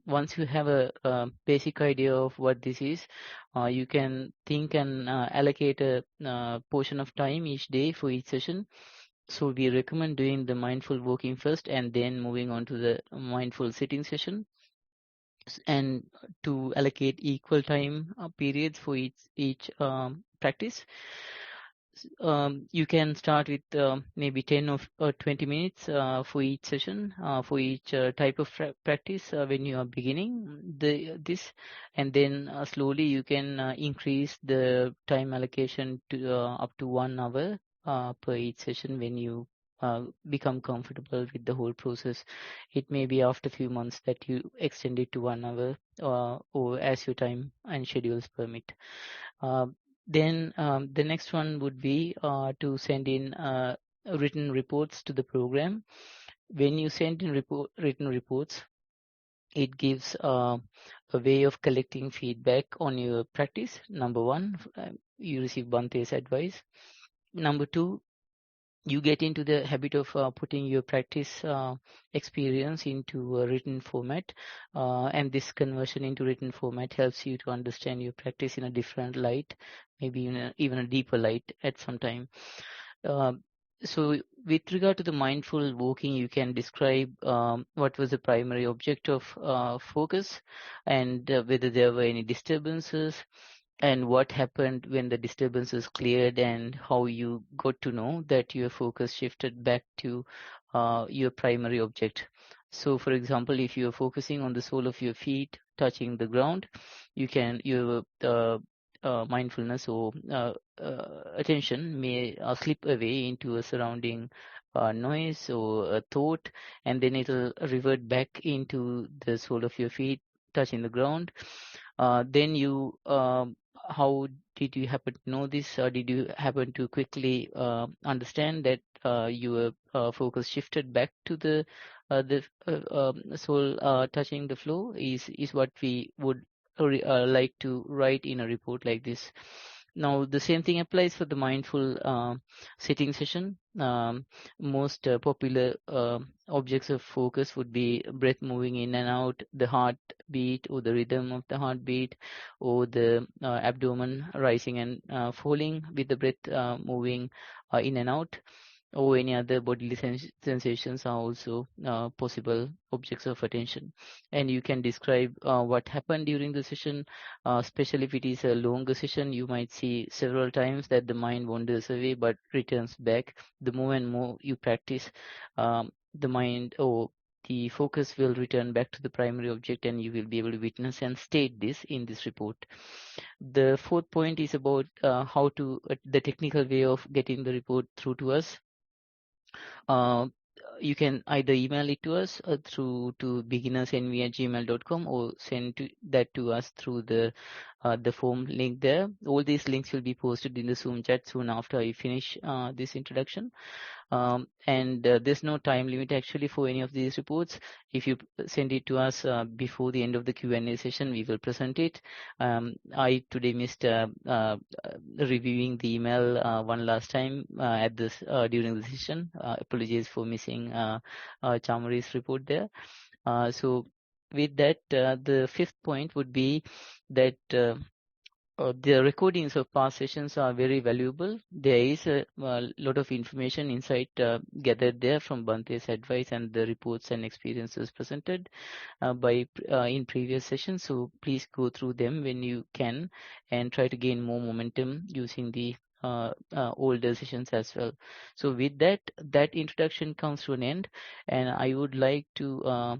[SPEAKER 1] once you have a basic idea of what this is, you can think and allocate a portion of time each day for each session. So we recommend doing the mindful walking first and then moving on to the mindful sitting session, and to allocate equal time periods for each practice. You can start with maybe 10 or 20 minutes for each session, for each type of practice when you are beginning this, and then slowly you can increase the time allocation to up to 1 hour per each session when you become comfortable with the whole process. It may be after a few months that you extend it to 1 hour or as your time and schedules permit. Then the next one would be to send in written reports to the program. When you send in written reports, it gives a way of collecting feedback on your practice. Number one, you receive Bhante's advice. Number two, you get into the habit of putting your practice experience into a written format, and this conversion into written format helps you to understand your practice in a different light, maybe even a deeper light at some time. So with regard to the mindful walking, you can describe what was the primary object of focus, and whether there were any disturbances, and what happened when the disturbances cleared, and how you got to know that your focus shifted back to your primary object. So for example, if you are focusing on the sole of your feet touching the ground, your mindfulness or attention may slip away into a surrounding noise or a thought, and then it will revert back into the sole of your feet touching the ground. Then you how did you happen to know this? Or did you happen to quickly understand that your focus shifted back to the soul touching the floor? Is what we would like to write in a report like this. Now, the same thing applies for the mindful sitting session. Most popular objects of focus would be breath moving in and out, the heartbeat or the rhythm of the heartbeat, or the abdomen rising and falling with the breath moving in and out, or any other bodily sensations are also possible objects of attention. And you can describe what happened during the session, especially if it is a longer session. You might see several times that the mind wanders away but returns back. The more and more you practice, the mind or the focus will return back to the primary object, and you will be able to witness and state this in this report. The fourth point is about how to the technical way of getting the report through to us. You can either email it to us through to beginnersnv@gmail.com, or send that to us through the form link there. All these links will be posted in the Zoom chat soon after I finish this introduction. And there's no time limit actually for any of these reports. If you send it to us before the end of the Q&A session, we will present it. I today missed reviewing the email one last time at this during the session. Apologies for missing Chamari's report there. So with that, the fifth point would be that the recordings of past sessions are very valuable. There is a lot of information insight gathered there from Bante's advice and the reports and experiences presented in previous sessions. So please go through them when you can and try to gain more momentum using the older sessions as well. So with that introduction comes to an end, and I would like to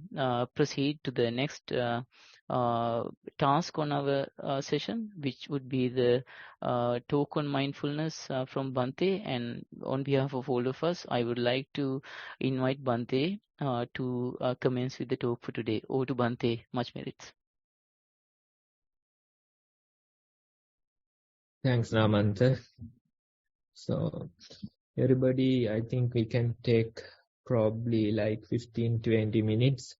[SPEAKER 1] proceed to the next task on our session, which would be the talk on mindfulness from Bante. And on behalf of all of us, I would like to invite Bante to commence with the talk for today. Over to Bante. Much merits.
[SPEAKER 2] Thanks, Namanta. So, everybody, I think we can take probably like 15-20 minutes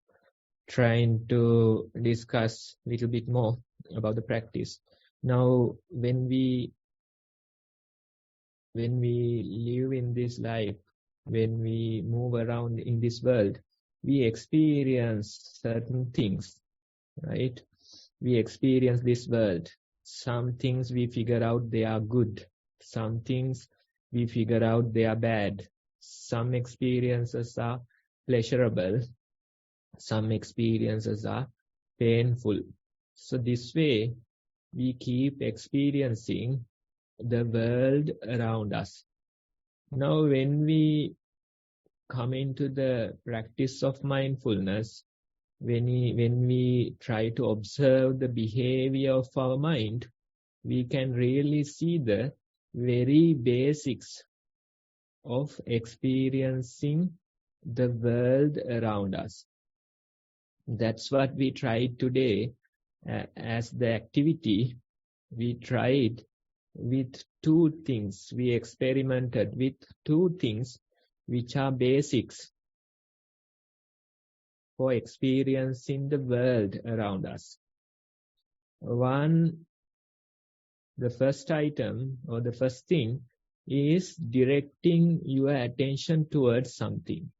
[SPEAKER 2] trying to discuss a little bit more about the practice. Now, when we live in this life, when we move around in this world, we experience certain things, right? We experience this world. Some things we figure out they are good. Some things we figure out they are bad. Some experiences are pleasurable. Some experiences are painful. So this way, we keep experiencing the world around us. Now, when we come into the practice of mindfulness, when we try to observe the behavior of our mind, we can really see the very basics of experiencing the world around us. That's what we tried today as the activity. We tried with two things. We experimented with two things which are basics for experiencing the world around us. One, the first item or the first thing is directing your attention towards something.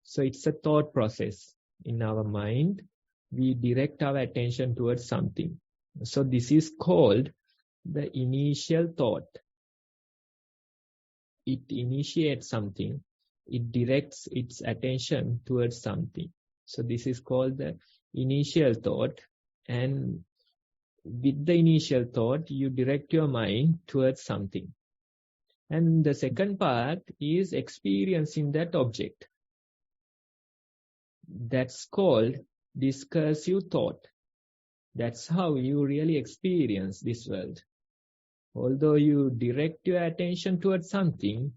[SPEAKER 2] So it's a thought process in our mind. We direct our attention towards something. So this is called the initial thought. It initiates something. It directs its attention towards something. So this is called the initial thought. And with the initial thought, you direct your mind towards something. And the second part is experiencing that object. That's called discursive thought. That's how you really experience this world. Although you direct your attention towards something,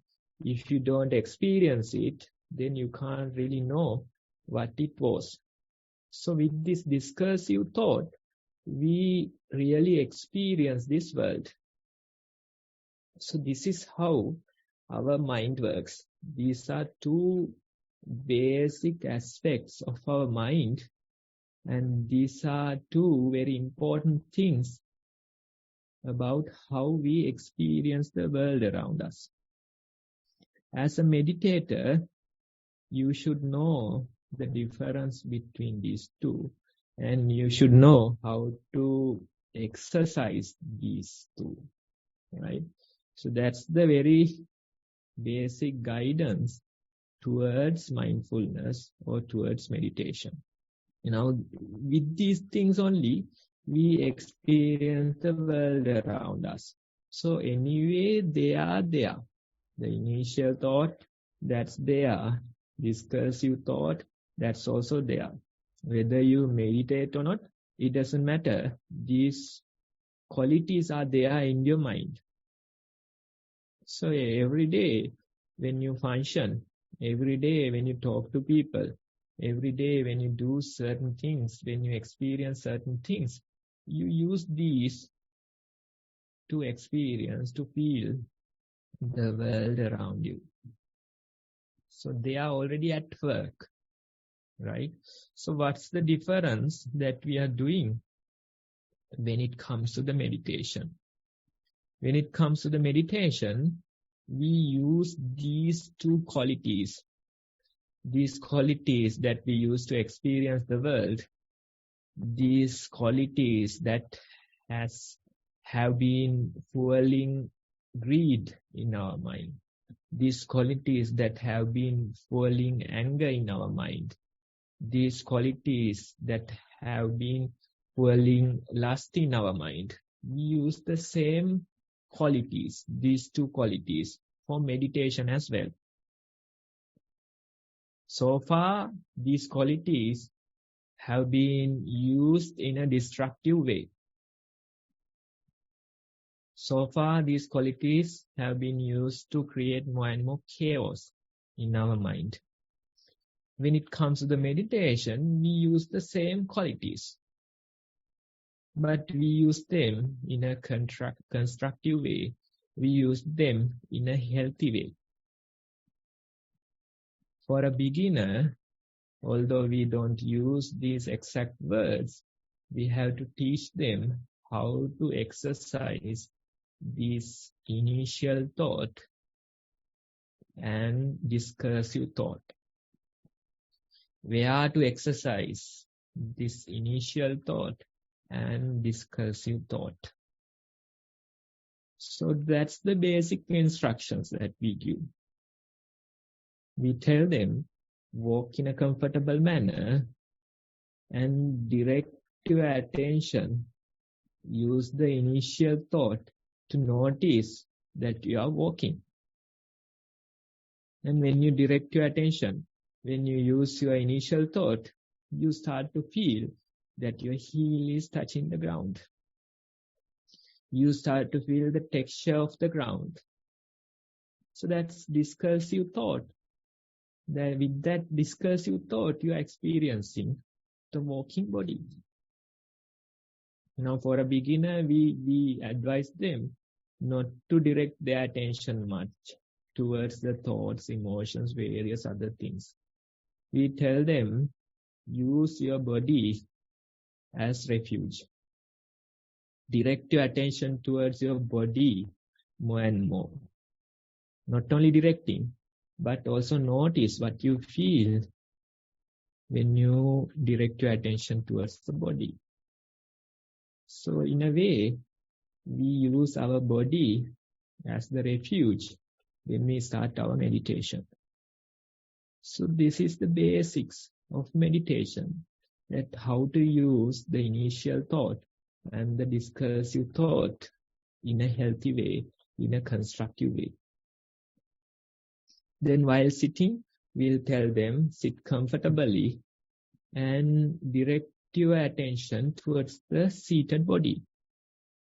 [SPEAKER 2] if you don't experience it, then you can't really know what it was. So with this discursive thought, we really experience this world. So this is how our mind works. These are two basic aspects of our mind, and these are two very important things about how we experience the world around us. As a meditator, you should know the difference between these two, and you should know how to exercise these two, right? So that's the very basic guidance towards mindfulness or towards meditation. With these things only, we experience the world around us. So anyway, they are there. The initial thought, that's there. Discursive thought, that's also there. Whether you meditate or not, it doesn't matter. These qualities are there in your mind. So every day when you function, every day when you talk to people, every day when you do certain things, when you experience certain things, you use these to experience, to feel the world around you. So they are already at work, right? So what's the difference that we are doing when it comes to the meditation? When it comes to the meditation, we use these two qualities. These qualities that we use to experience the world, these qualities that have been fueling greed in our mind, these qualities that have been fueling anger in our mind, these qualities that have been fueling lust in our mind. We use the same qualities, these two qualities, for meditation as well. So far, these qualities have been used in a destructive way. So far, these qualities have been used to create more and more chaos in our mind. When it comes to the meditation, we use the same qualities, but we use them in a constructive way. We use them in a healthy way. For a beginner, although we don't use these exact words, we have to teach them how to exercise this initial thought and discursive thought. Where to exercise this initial thought and discursive thought. So that's the basic instructions that we give. We tell them, walk in a comfortable manner and direct your attention. Use the initial thought to notice that you are walking. And when you direct your attention, when you use your initial thought, you start to feel that your heel is touching the ground. You start to feel the texture of the ground. So that's discursive thought. That with that discursive thought, you are experiencing the walking body. Now, for a beginner, we advise them not to direct their attention much towards the thoughts, emotions, various other things. We tell them, use your body as refuge. Direct your attention towards your body more and more. Not only directing, but also notice what you feel when you direct your attention towards the body. So in a way, we use our body as the refuge when we start our meditation. So this is the basics of meditation, that how to use the initial thought and the discursive thought in a healthy way, in a constructive way. Then while sitting, we'll tell them, sit comfortably and direct your attention towards the seated body.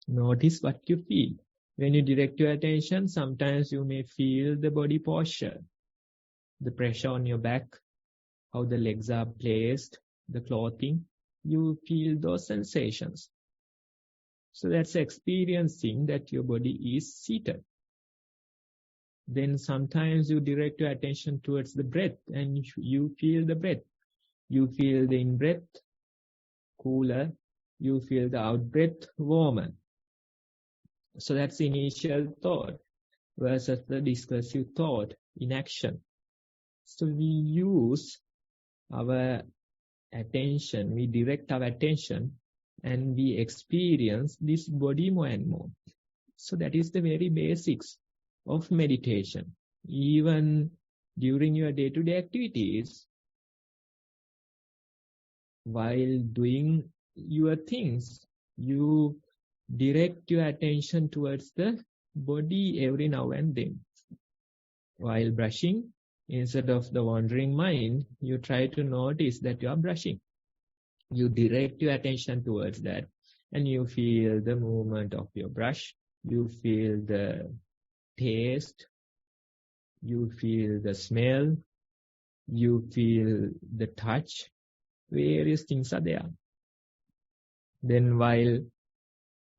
[SPEAKER 2] Notice what you feel. When you direct your attention, sometimes you may feel the body posture, the pressure on your back, how the legs are placed, the clothing. You feel those sensations. So that's experiencing that your body is seated. Then sometimes you direct your attention towards the breath and you feel the breath. You feel the in-breath cooler. You feel the out-breath warmer. So that's the initial thought versus the discursive thought in action. So we use our attention, we direct our attention and we experience this body more and more. So that is the very basics of meditation. Even during your day-to-day activities, while doing your things, you direct your attention towards the body every now and then. While brushing, Instead of the wandering mind, you try to notice that you are brushing. You direct your attention towards that, and you feel the movement of your brush. You feel the taste. You feel the smell. You feel the touch. Various things are there. Then while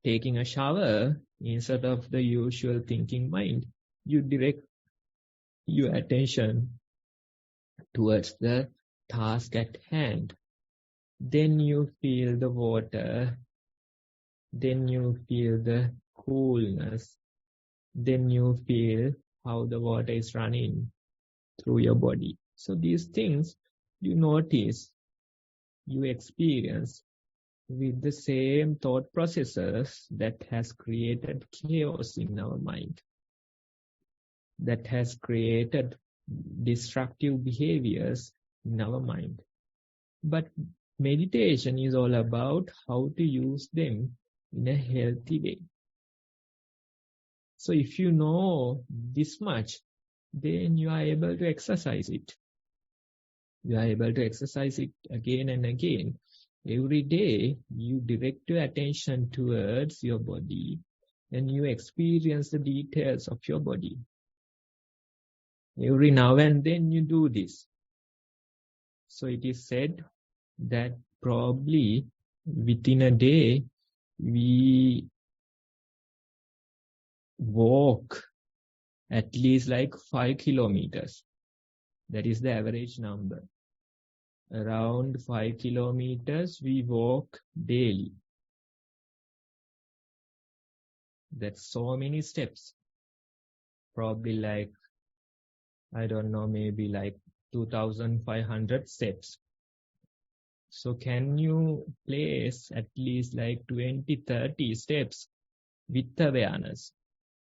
[SPEAKER 2] taking a shower, instead of the usual thinking mind, you direct your attention towards the task at hand. Then you feel the water. Then you feel the coolness. Then you feel how the water is running through your body. So these things you notice, you experience with the same thought processes that has created chaos in our mind, that has created destructive behaviors in our mind. But meditation is all about how to use them in a healthy way. So if you know this much, then you are able to exercise it. You are able to exercise it again and again. Every day, you direct your attention towards your body and you experience the details of your body. Every now and then you do this. So it is said that probably within a day, we walk at least like 5 kilometers. That is the average number. Around 5 kilometers we walk daily. That's so many steps. Probably like, I don't know, maybe like 2,500 steps. So can you place at least like 20-30 steps with awareness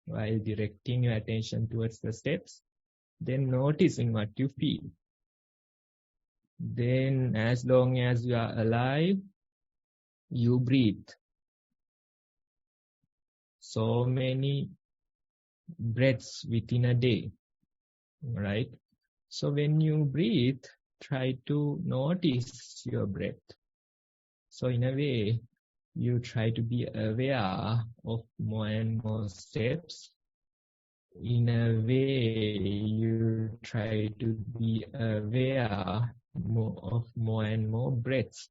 [SPEAKER 2] while directing your attention towards the steps, then noticing what you feel. Then as long as you are alive, you breathe. So many breaths within a day, right? So when you breathe, try to notice your breath. So in a way, you try to be aware of more and more steps. In a way, you try to be aware of more and more breaths.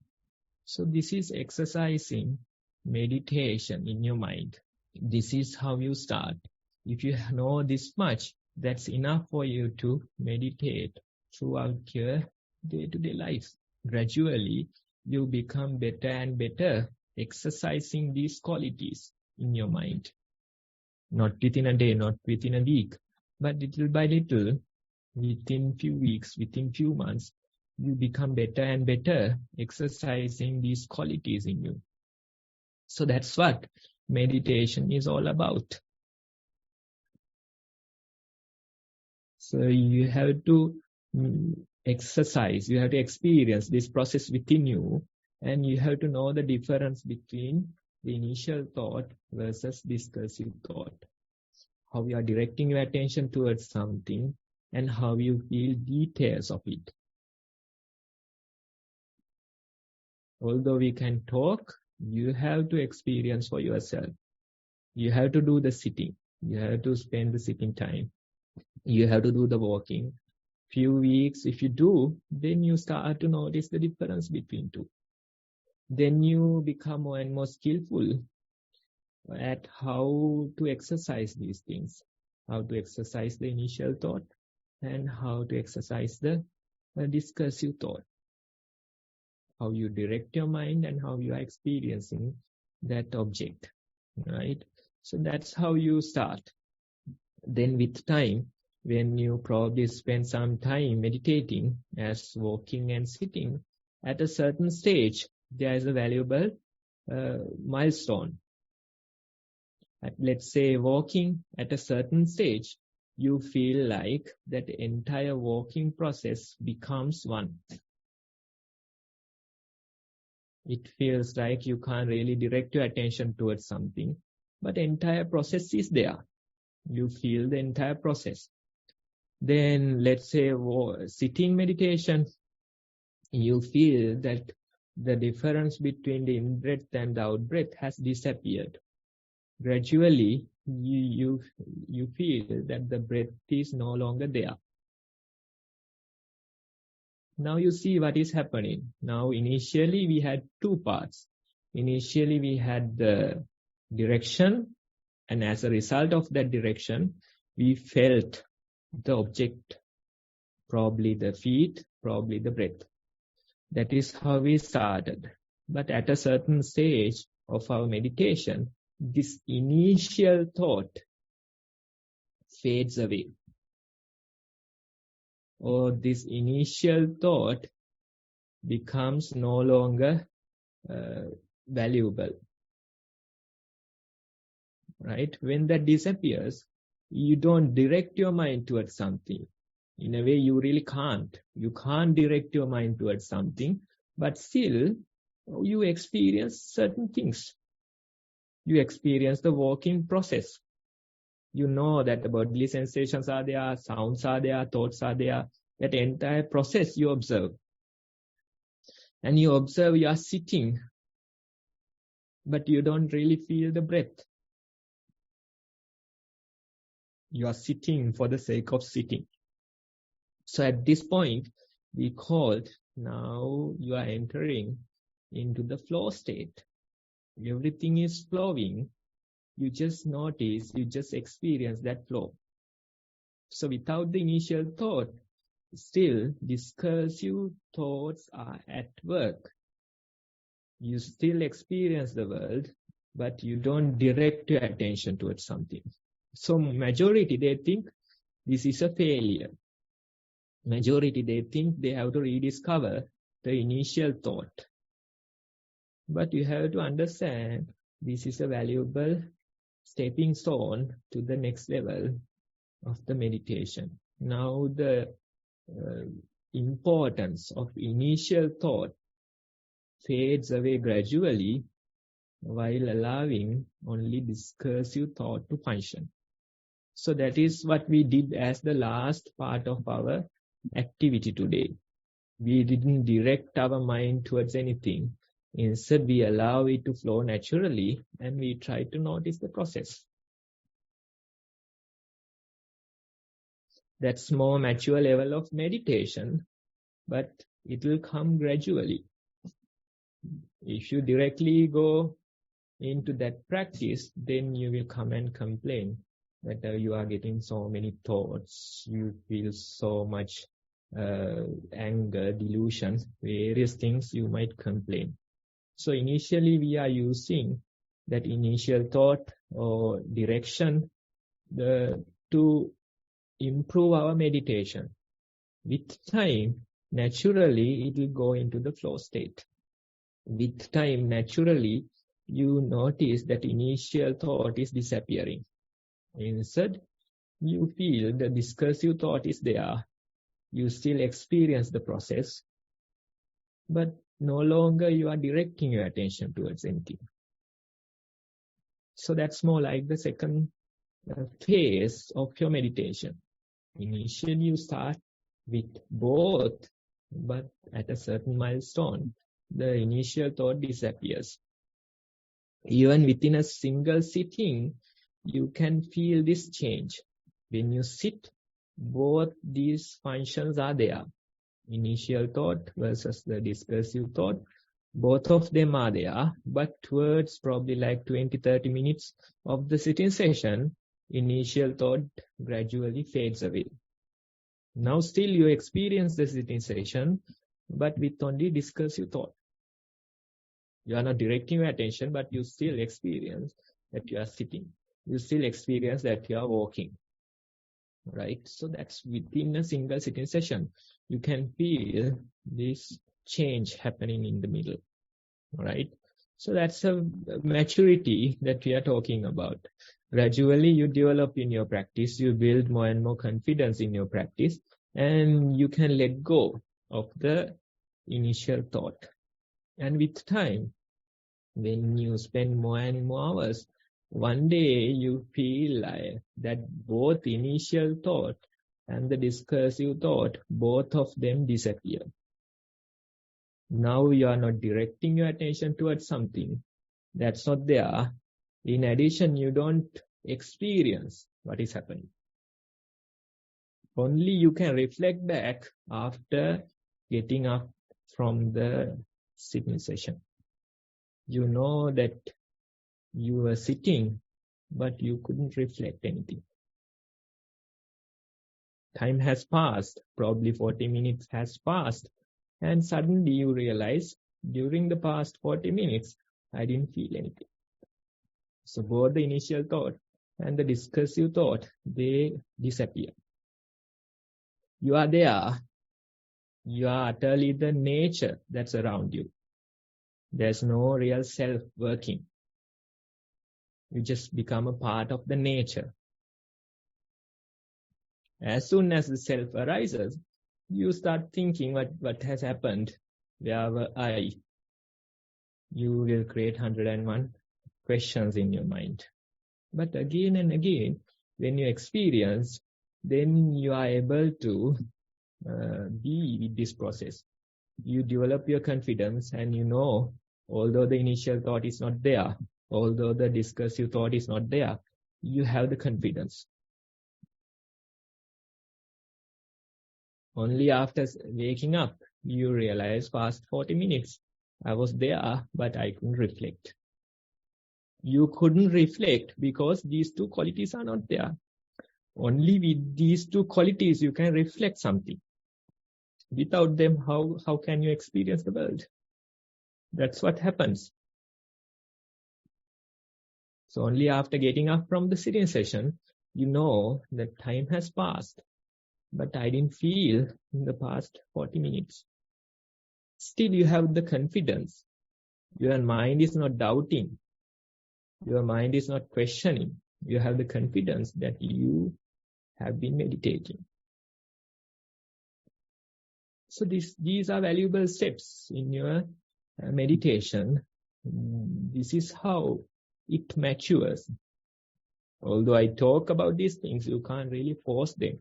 [SPEAKER 2] So this is exercising meditation in your mind. This is how you start. If you know this much, that's enough for you to meditate throughout your day-to-day life. Gradually, you become better and better exercising these qualities in your mind. Not within a day, not within a week, but little by little, within few weeks, within few months, you become better and better exercising these qualities in you. So that's what meditation is all about. So you have to exercise, you have to experience this process within you, and you have to know the difference between the initial thought versus discursive thought. How you are directing your attention towards something and how you feel details of it. Although we can talk, you have to experience for yourself. You have to do the sitting. You have to spend the sitting time. You have to do the walking. Few weeks, if you do, then you start to notice the difference between two. Then you become more and more skillful at how to exercise these things. How to exercise the initial thought and how to exercise the discursive thought. How you direct your mind and how you are experiencing that object, right? So that's how you start. Then with time, when you probably spend some time meditating as walking and sitting, at a certain stage, there is a valuable milestone. Let's say walking at a certain stage, you feel like that entire walking process becomes one. It feels like you can't really direct your attention towards something, but the entire process is there. You feel the entire process. Then let's say sitting meditation, you feel that the difference between the in-breath and the out-breath has disappeared. Gradually, you feel that the breath is no longer there. Now you see what is happening. Now initially we had two parts. Initially we had the direction, and as a result of that direction, we felt the object, probably the feet, probably the breath. That is how we started. But at a certain stage of our meditation, this initial thought fades away. Or this initial thought becomes no longer valuable. Right? When that disappears, you don't direct your mind towards something. In a way, you really can't. You can't direct your mind towards something, but still, you experience certain things. You experience the walking process. You know that the bodily sensations are there, sounds are there, thoughts are there. That entire process you observe. And you observe you are sitting, but you don't really feel the breath. You are sitting for the sake of sitting. So at this point, we called, now you are entering into the flow state. Everything is flowing. You just notice, you just experience that flow. So without the initial thought, still discursive thoughts are at work. You still experience the world, but you don't direct your attention towards something. So majority, they think this is a failure. Majority, they think they have to rediscover the initial thought. But you have to understand this is a valuable stepping stone to the next level of the meditation. Now the importance of initial thought fades away gradually while allowing only discursive thought to function. So that is what we did as the last part of our activity today. We didn't direct our mind towards anything. Instead, we allow it to flow naturally and we try to notice the process. That's more mature level of meditation, but it will come gradually. If you directly go into that practice, then you will come and complain that you are getting so many thoughts, you feel so much anger, delusion, various things you might complain. So initially we are using that initial thought or direction to improve our meditation. With time, naturally it will go into the flow state. With time, naturally, you notice that initial thought is disappearing. Instead, you feel the discursive thought is there. You still experience the process, but no longer you are directing your attention towards anything. So that's more like the second phase of your meditation. Initially, you start with both, but at a certain milestone, the initial thought disappears. Even within a single sitting, you can feel this change. When you sit, both these functions are there. Initial thought versus the discursive thought, both of them are there, but towards probably like 20-30 minutes of the sitting session, initial thought gradually fades away. Now still you experience the sitting session, but with only discursive thought. You are not directing your attention, but you still experience that you are sitting. You still experience that you are walking. Right? So that's within a single sitting session. You can feel this change happening in the middle. Right? So that's a maturity that we are talking about. Gradually you develop in your practice, you build more and more confidence in your practice, and you can let go of the initial thought. And with time, when you spend more and more hours, one day you feel like that both initial thought and the discursive thought, both of them disappear. Now you are not directing your attention towards something that's not there. In addition, you don't experience what is happening. Only you can reflect back after getting up from the sitting session. You know that you were sitting, but you couldn't reflect anything. Time has passed, probably 40 minutes has passed, and suddenly you realize during the past 40 minutes, I didn't feel anything. So both the initial thought and the discursive thought, they disappear. You are there. You are utterly the nature that's around you. There's no real self working. You just become a part of the nature. As soon as the self arises, you start thinking what has happened. Where were I? You will create 101 questions in your mind. But again and again, when you experience, then you are able to be with this process. You develop your confidence and you know, although the initial thought is not there, although the discursive thought is not there, you have the confidence. Only after waking up, you realize past 40 minutes, I was there, but I couldn't reflect. You couldn't reflect because these two qualities are not there. Only with these two qualities, you can reflect something. Without them, how can you experience the world? That's what happens. So only after getting up from the sitting session, you know that time has passed, but I didn't feel in the past 40 minutes. Still, you have the confidence. Your mind is not doubting. Your mind is not questioning. You have the confidence that you have been meditating. So these are valuable steps in your meditation. This is how it matures. Although I talk about these things, you can't really force them.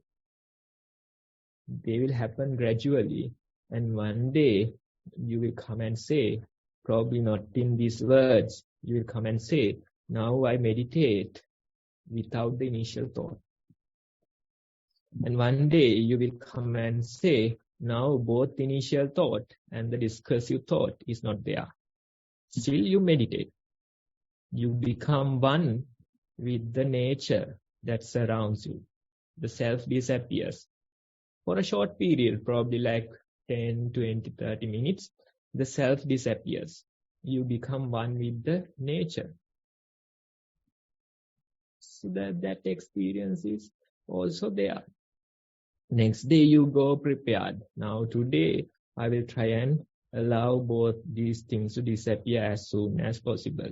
[SPEAKER 2] They will happen gradually. And one day you will come and say, probably not in these words, you will come and say, now I meditate without the initial thought. And one day you will come and say, now both the initial thought and the discursive thought is not there. Still you meditate. You become one with the nature that surrounds you. The self disappears. For a short period, probably like 10, 20, 30 minutes, the self disappears. You become one with the nature. So that experience is also there. Next day you go prepared. Now today I will try and allow both these things to disappear as soon as possible.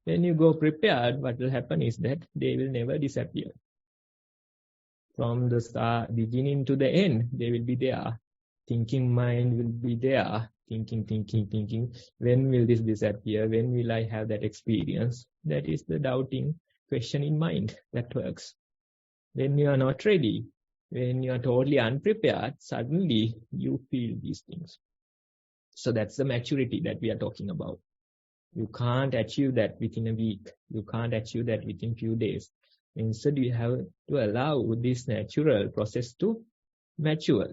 [SPEAKER 2] When you go prepared, what will happen is that they will never disappear. From the start, beginning to the end, they will be there. Thinking mind will be there. Thinking. When will this disappear? When will I have that experience? That is the doubting question in mind that works. When you are not ready, when you are totally unprepared, suddenly you feel these things. So that's the maturity that we are talking about. You can't achieve that within a week. You can't achieve that within few days. Instead, you have to allow this natural process to mature.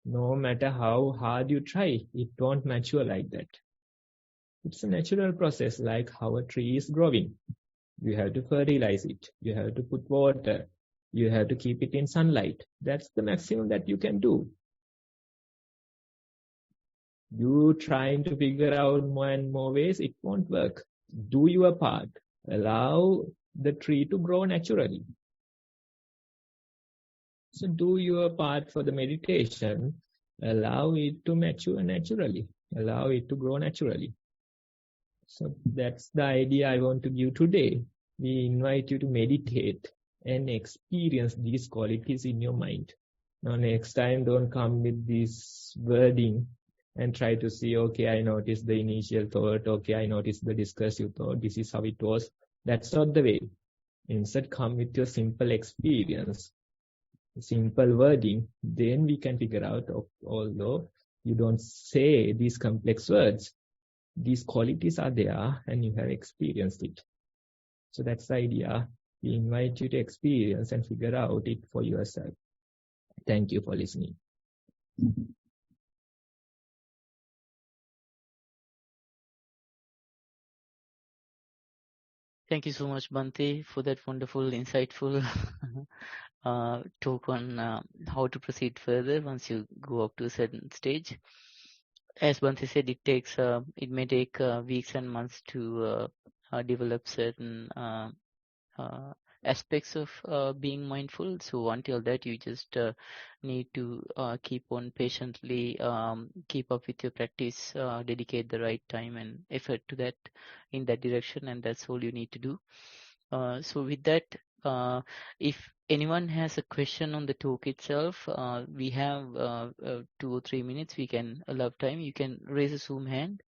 [SPEAKER 2] No matter how hard you try, it won't mature like that. It's a natural process, like how a tree is growing. You have to fertilize it. You have to put water. You have to keep it in sunlight. That's the maximum that you can do. You trying to figure out more and more ways, it won't work. Do your part. Allow the tree to grow naturally. So do your part for the meditation. Allow it to mature naturally. Allow it to grow naturally. So that's the idea I want to give today. We invite you to meditate and experience these qualities in your mind. Now next time, don't come with this wording and try to see, okay, I noticed the initial thought, okay, I noticed the discursive thought, this is how it was. That's not the way. Instead, come with your simple experience, simple wording. Then we can figure out, although you don't say these complex words, these qualities are there and you have experienced it. So that's the idea. We invite you to experience and figure out it for yourself. Thank you for listening.
[SPEAKER 1] Thank you so much, Bhante, for that wonderful, insightful talk on how to proceed further once you go up to a certain stage. As Bhante said, it may take weeks and months to develop certain aspects of being mindful. So until that, you just need to keep on patiently keep up with your practice, dedicate the right time and effort to that in that direction, and that's all you need to do. So with that, if anyone has a question on the talk itself, we have 2 or 3 minutes. We can allow time. You can raise a Zoom hand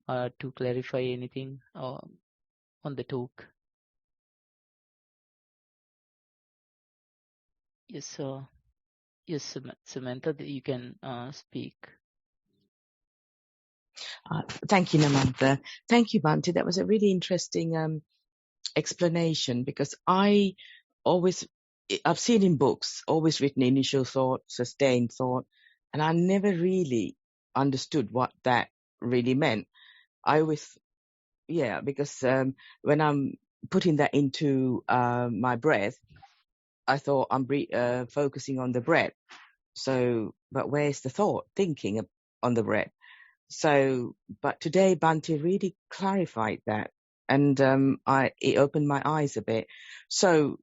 [SPEAKER 1] to clarify anything on the talk. Yes, yes, Samantha, you can speak.
[SPEAKER 5] Thank you, Namantha. Thank you, Bhante. That was a really interesting explanation, because I've seen in books, always written initial thought, sustained thought, and I never really understood what that really meant. Because when I'm putting that into my breath, I thought I'm focusing on the breath. So, but where's the thought, thinking on the breath? So, but today Bhante really clarified that, and it opened my eyes a bit. So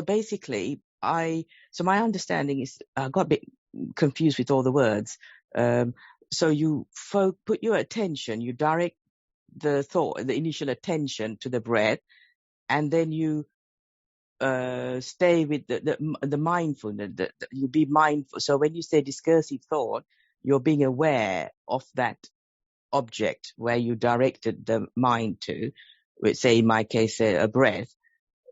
[SPEAKER 5] basically, my understanding is, I got a bit confused with all the words. So you put your attention, you direct the thought, the initial attention to the breath, and then you stay with the mindfulness. You be mindful. So when you say discursive thought, you're being aware of that object where you directed the mind to, which, say in my case, a breath.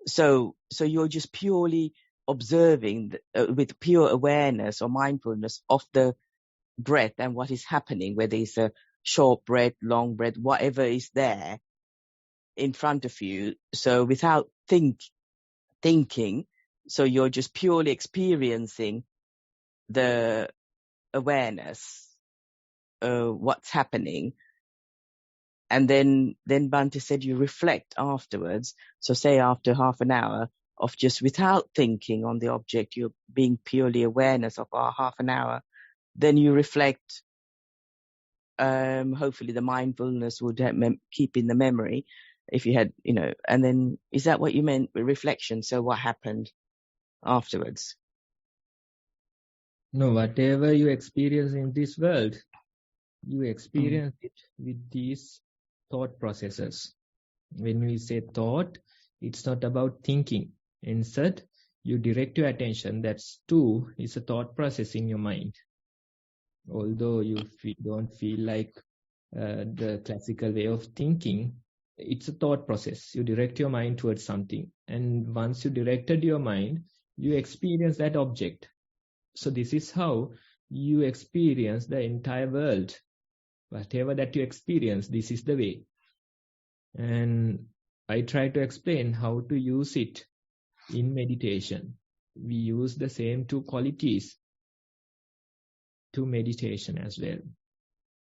[SPEAKER 5] So you're just purely observing with pure awareness or mindfulness of the breath and what is happening, whether it's a short breath, long breath, whatever is there in front of you. So without thinking, so you're just purely experiencing the awareness of what's happening. And then Bhante said you reflect afterwards. So say after half an hour of just without thinking on the object, you're being purely awareness of half an hour, then you reflect. Hopefully the mindfulness would keep in the memory if you had, and then is that what you meant with reflection? So what happened afterwards?
[SPEAKER 2] No, whatever you experience in this world, you experience it with these thought processes. When we say thought, it's not about thinking. Instead, you direct your attention. That's too is a thought process in your mind. Although you don't feel like the classical way of thinking, it's a thought process. You direct your mind towards something. And once you directed your mind, you experience that object. So this is how you experience the entire world. Whatever that you experience, this is the way. And I try to explain how to use it in meditation. We use the same two qualities to meditation as well.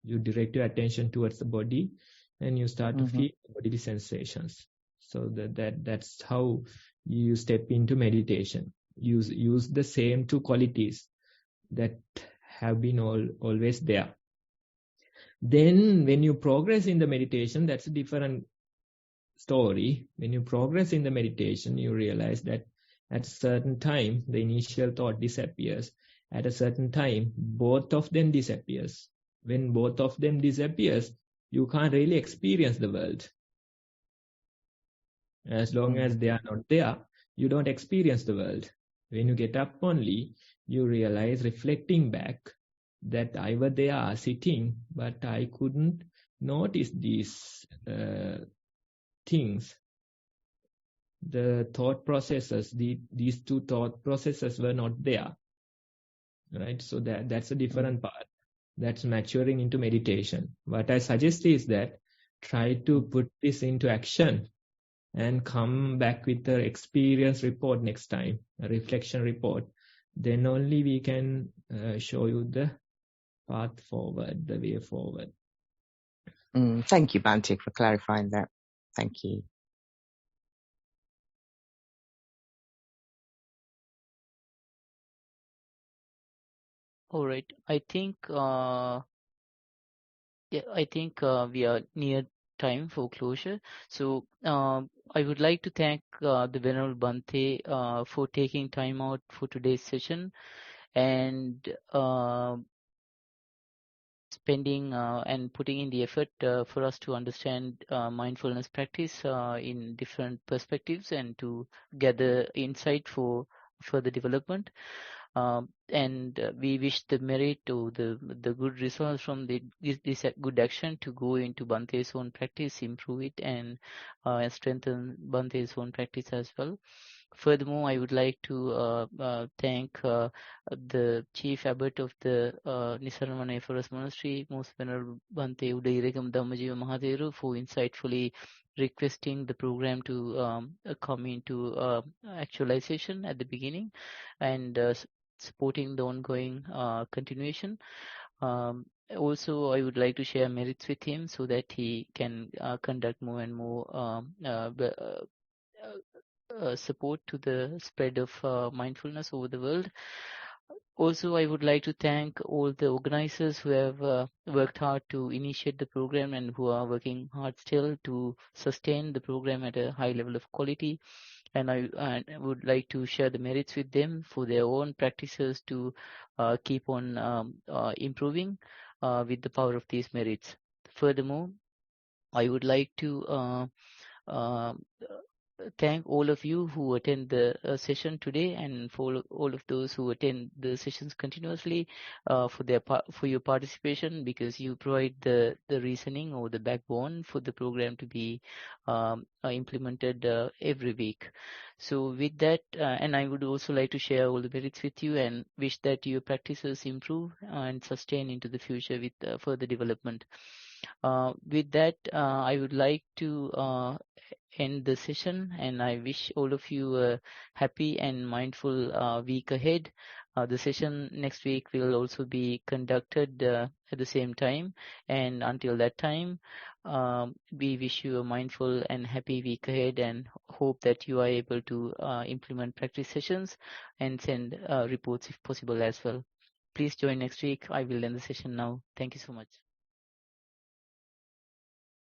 [SPEAKER 2] You direct your attention towards the body and you start to feel bodily sensations. So that's how you step into meditation. Use the same two qualities that have been always there. Then when you progress in the meditation, that's a different story. When you progress in the meditation, you realize that at a certain time, the initial thought disappears. At a certain time, both of them disappears. When both of them disappears, you can't really experience the world. As long as they are not there, you don't experience the world. When you get up only, you realize, reflecting back, that I was there sitting, but I couldn't notice these things. the thought processes, these two thought processes were not there, right? So that's a different part. That's maturing into meditation. What I suggest is that try to put this into action and come back with the experience report next time, a reflection report. Then only we can show you the path forward, the way forward.
[SPEAKER 5] Thank you, Bhante, for clarifying that. Thank you.
[SPEAKER 1] All right. I think we are near time for closure. So I would like to thank the Venerable Bhante for taking time out for today's session and spending and putting in the effort for us to understand mindfulness practice in different perspectives and to gather insight for further development. And we wish the merit or the good results from this good action to go into Bhante's own practice, improve it, and strengthen Bhante's own practice as well. Furthermore, I would like to thank the Chief Abbot of the Nissarana Forest Monastery, Most Venerable Bhante Udayirekam Dhammajiva Mahathero, for insightfully requesting the program to come into actualization at the beginning and supporting the ongoing continuation. Also, I would like to share merits with him so that he can conduct more and more support to the spread of mindfulness over the world. Also, I would like to thank all the organizers who have worked hard to initiate the program and who are working hard still to sustain the program at a high level of quality. And I would like to share the merits with them for their own practices to keep on improving with the power of these merits. Furthermore, I would like to thank all of you who attend the session today, and for all of those who attend the sessions continuously for your participation, because you provide the reasoning or the backbone for the program to be implemented every week. So with that, and I would also like to share all the merits with you and wish that your practices improve and sustain into the future with further development. With that, I would like to end the session, and I wish all of you a happy and mindful week ahead. The session next week will also be conducted at the same time, and until that time, we wish you a mindful and happy week ahead, and hope that you are able to implement practice sessions and send reports if possible as well. Please join next week. I will end the session now. Thank you so much.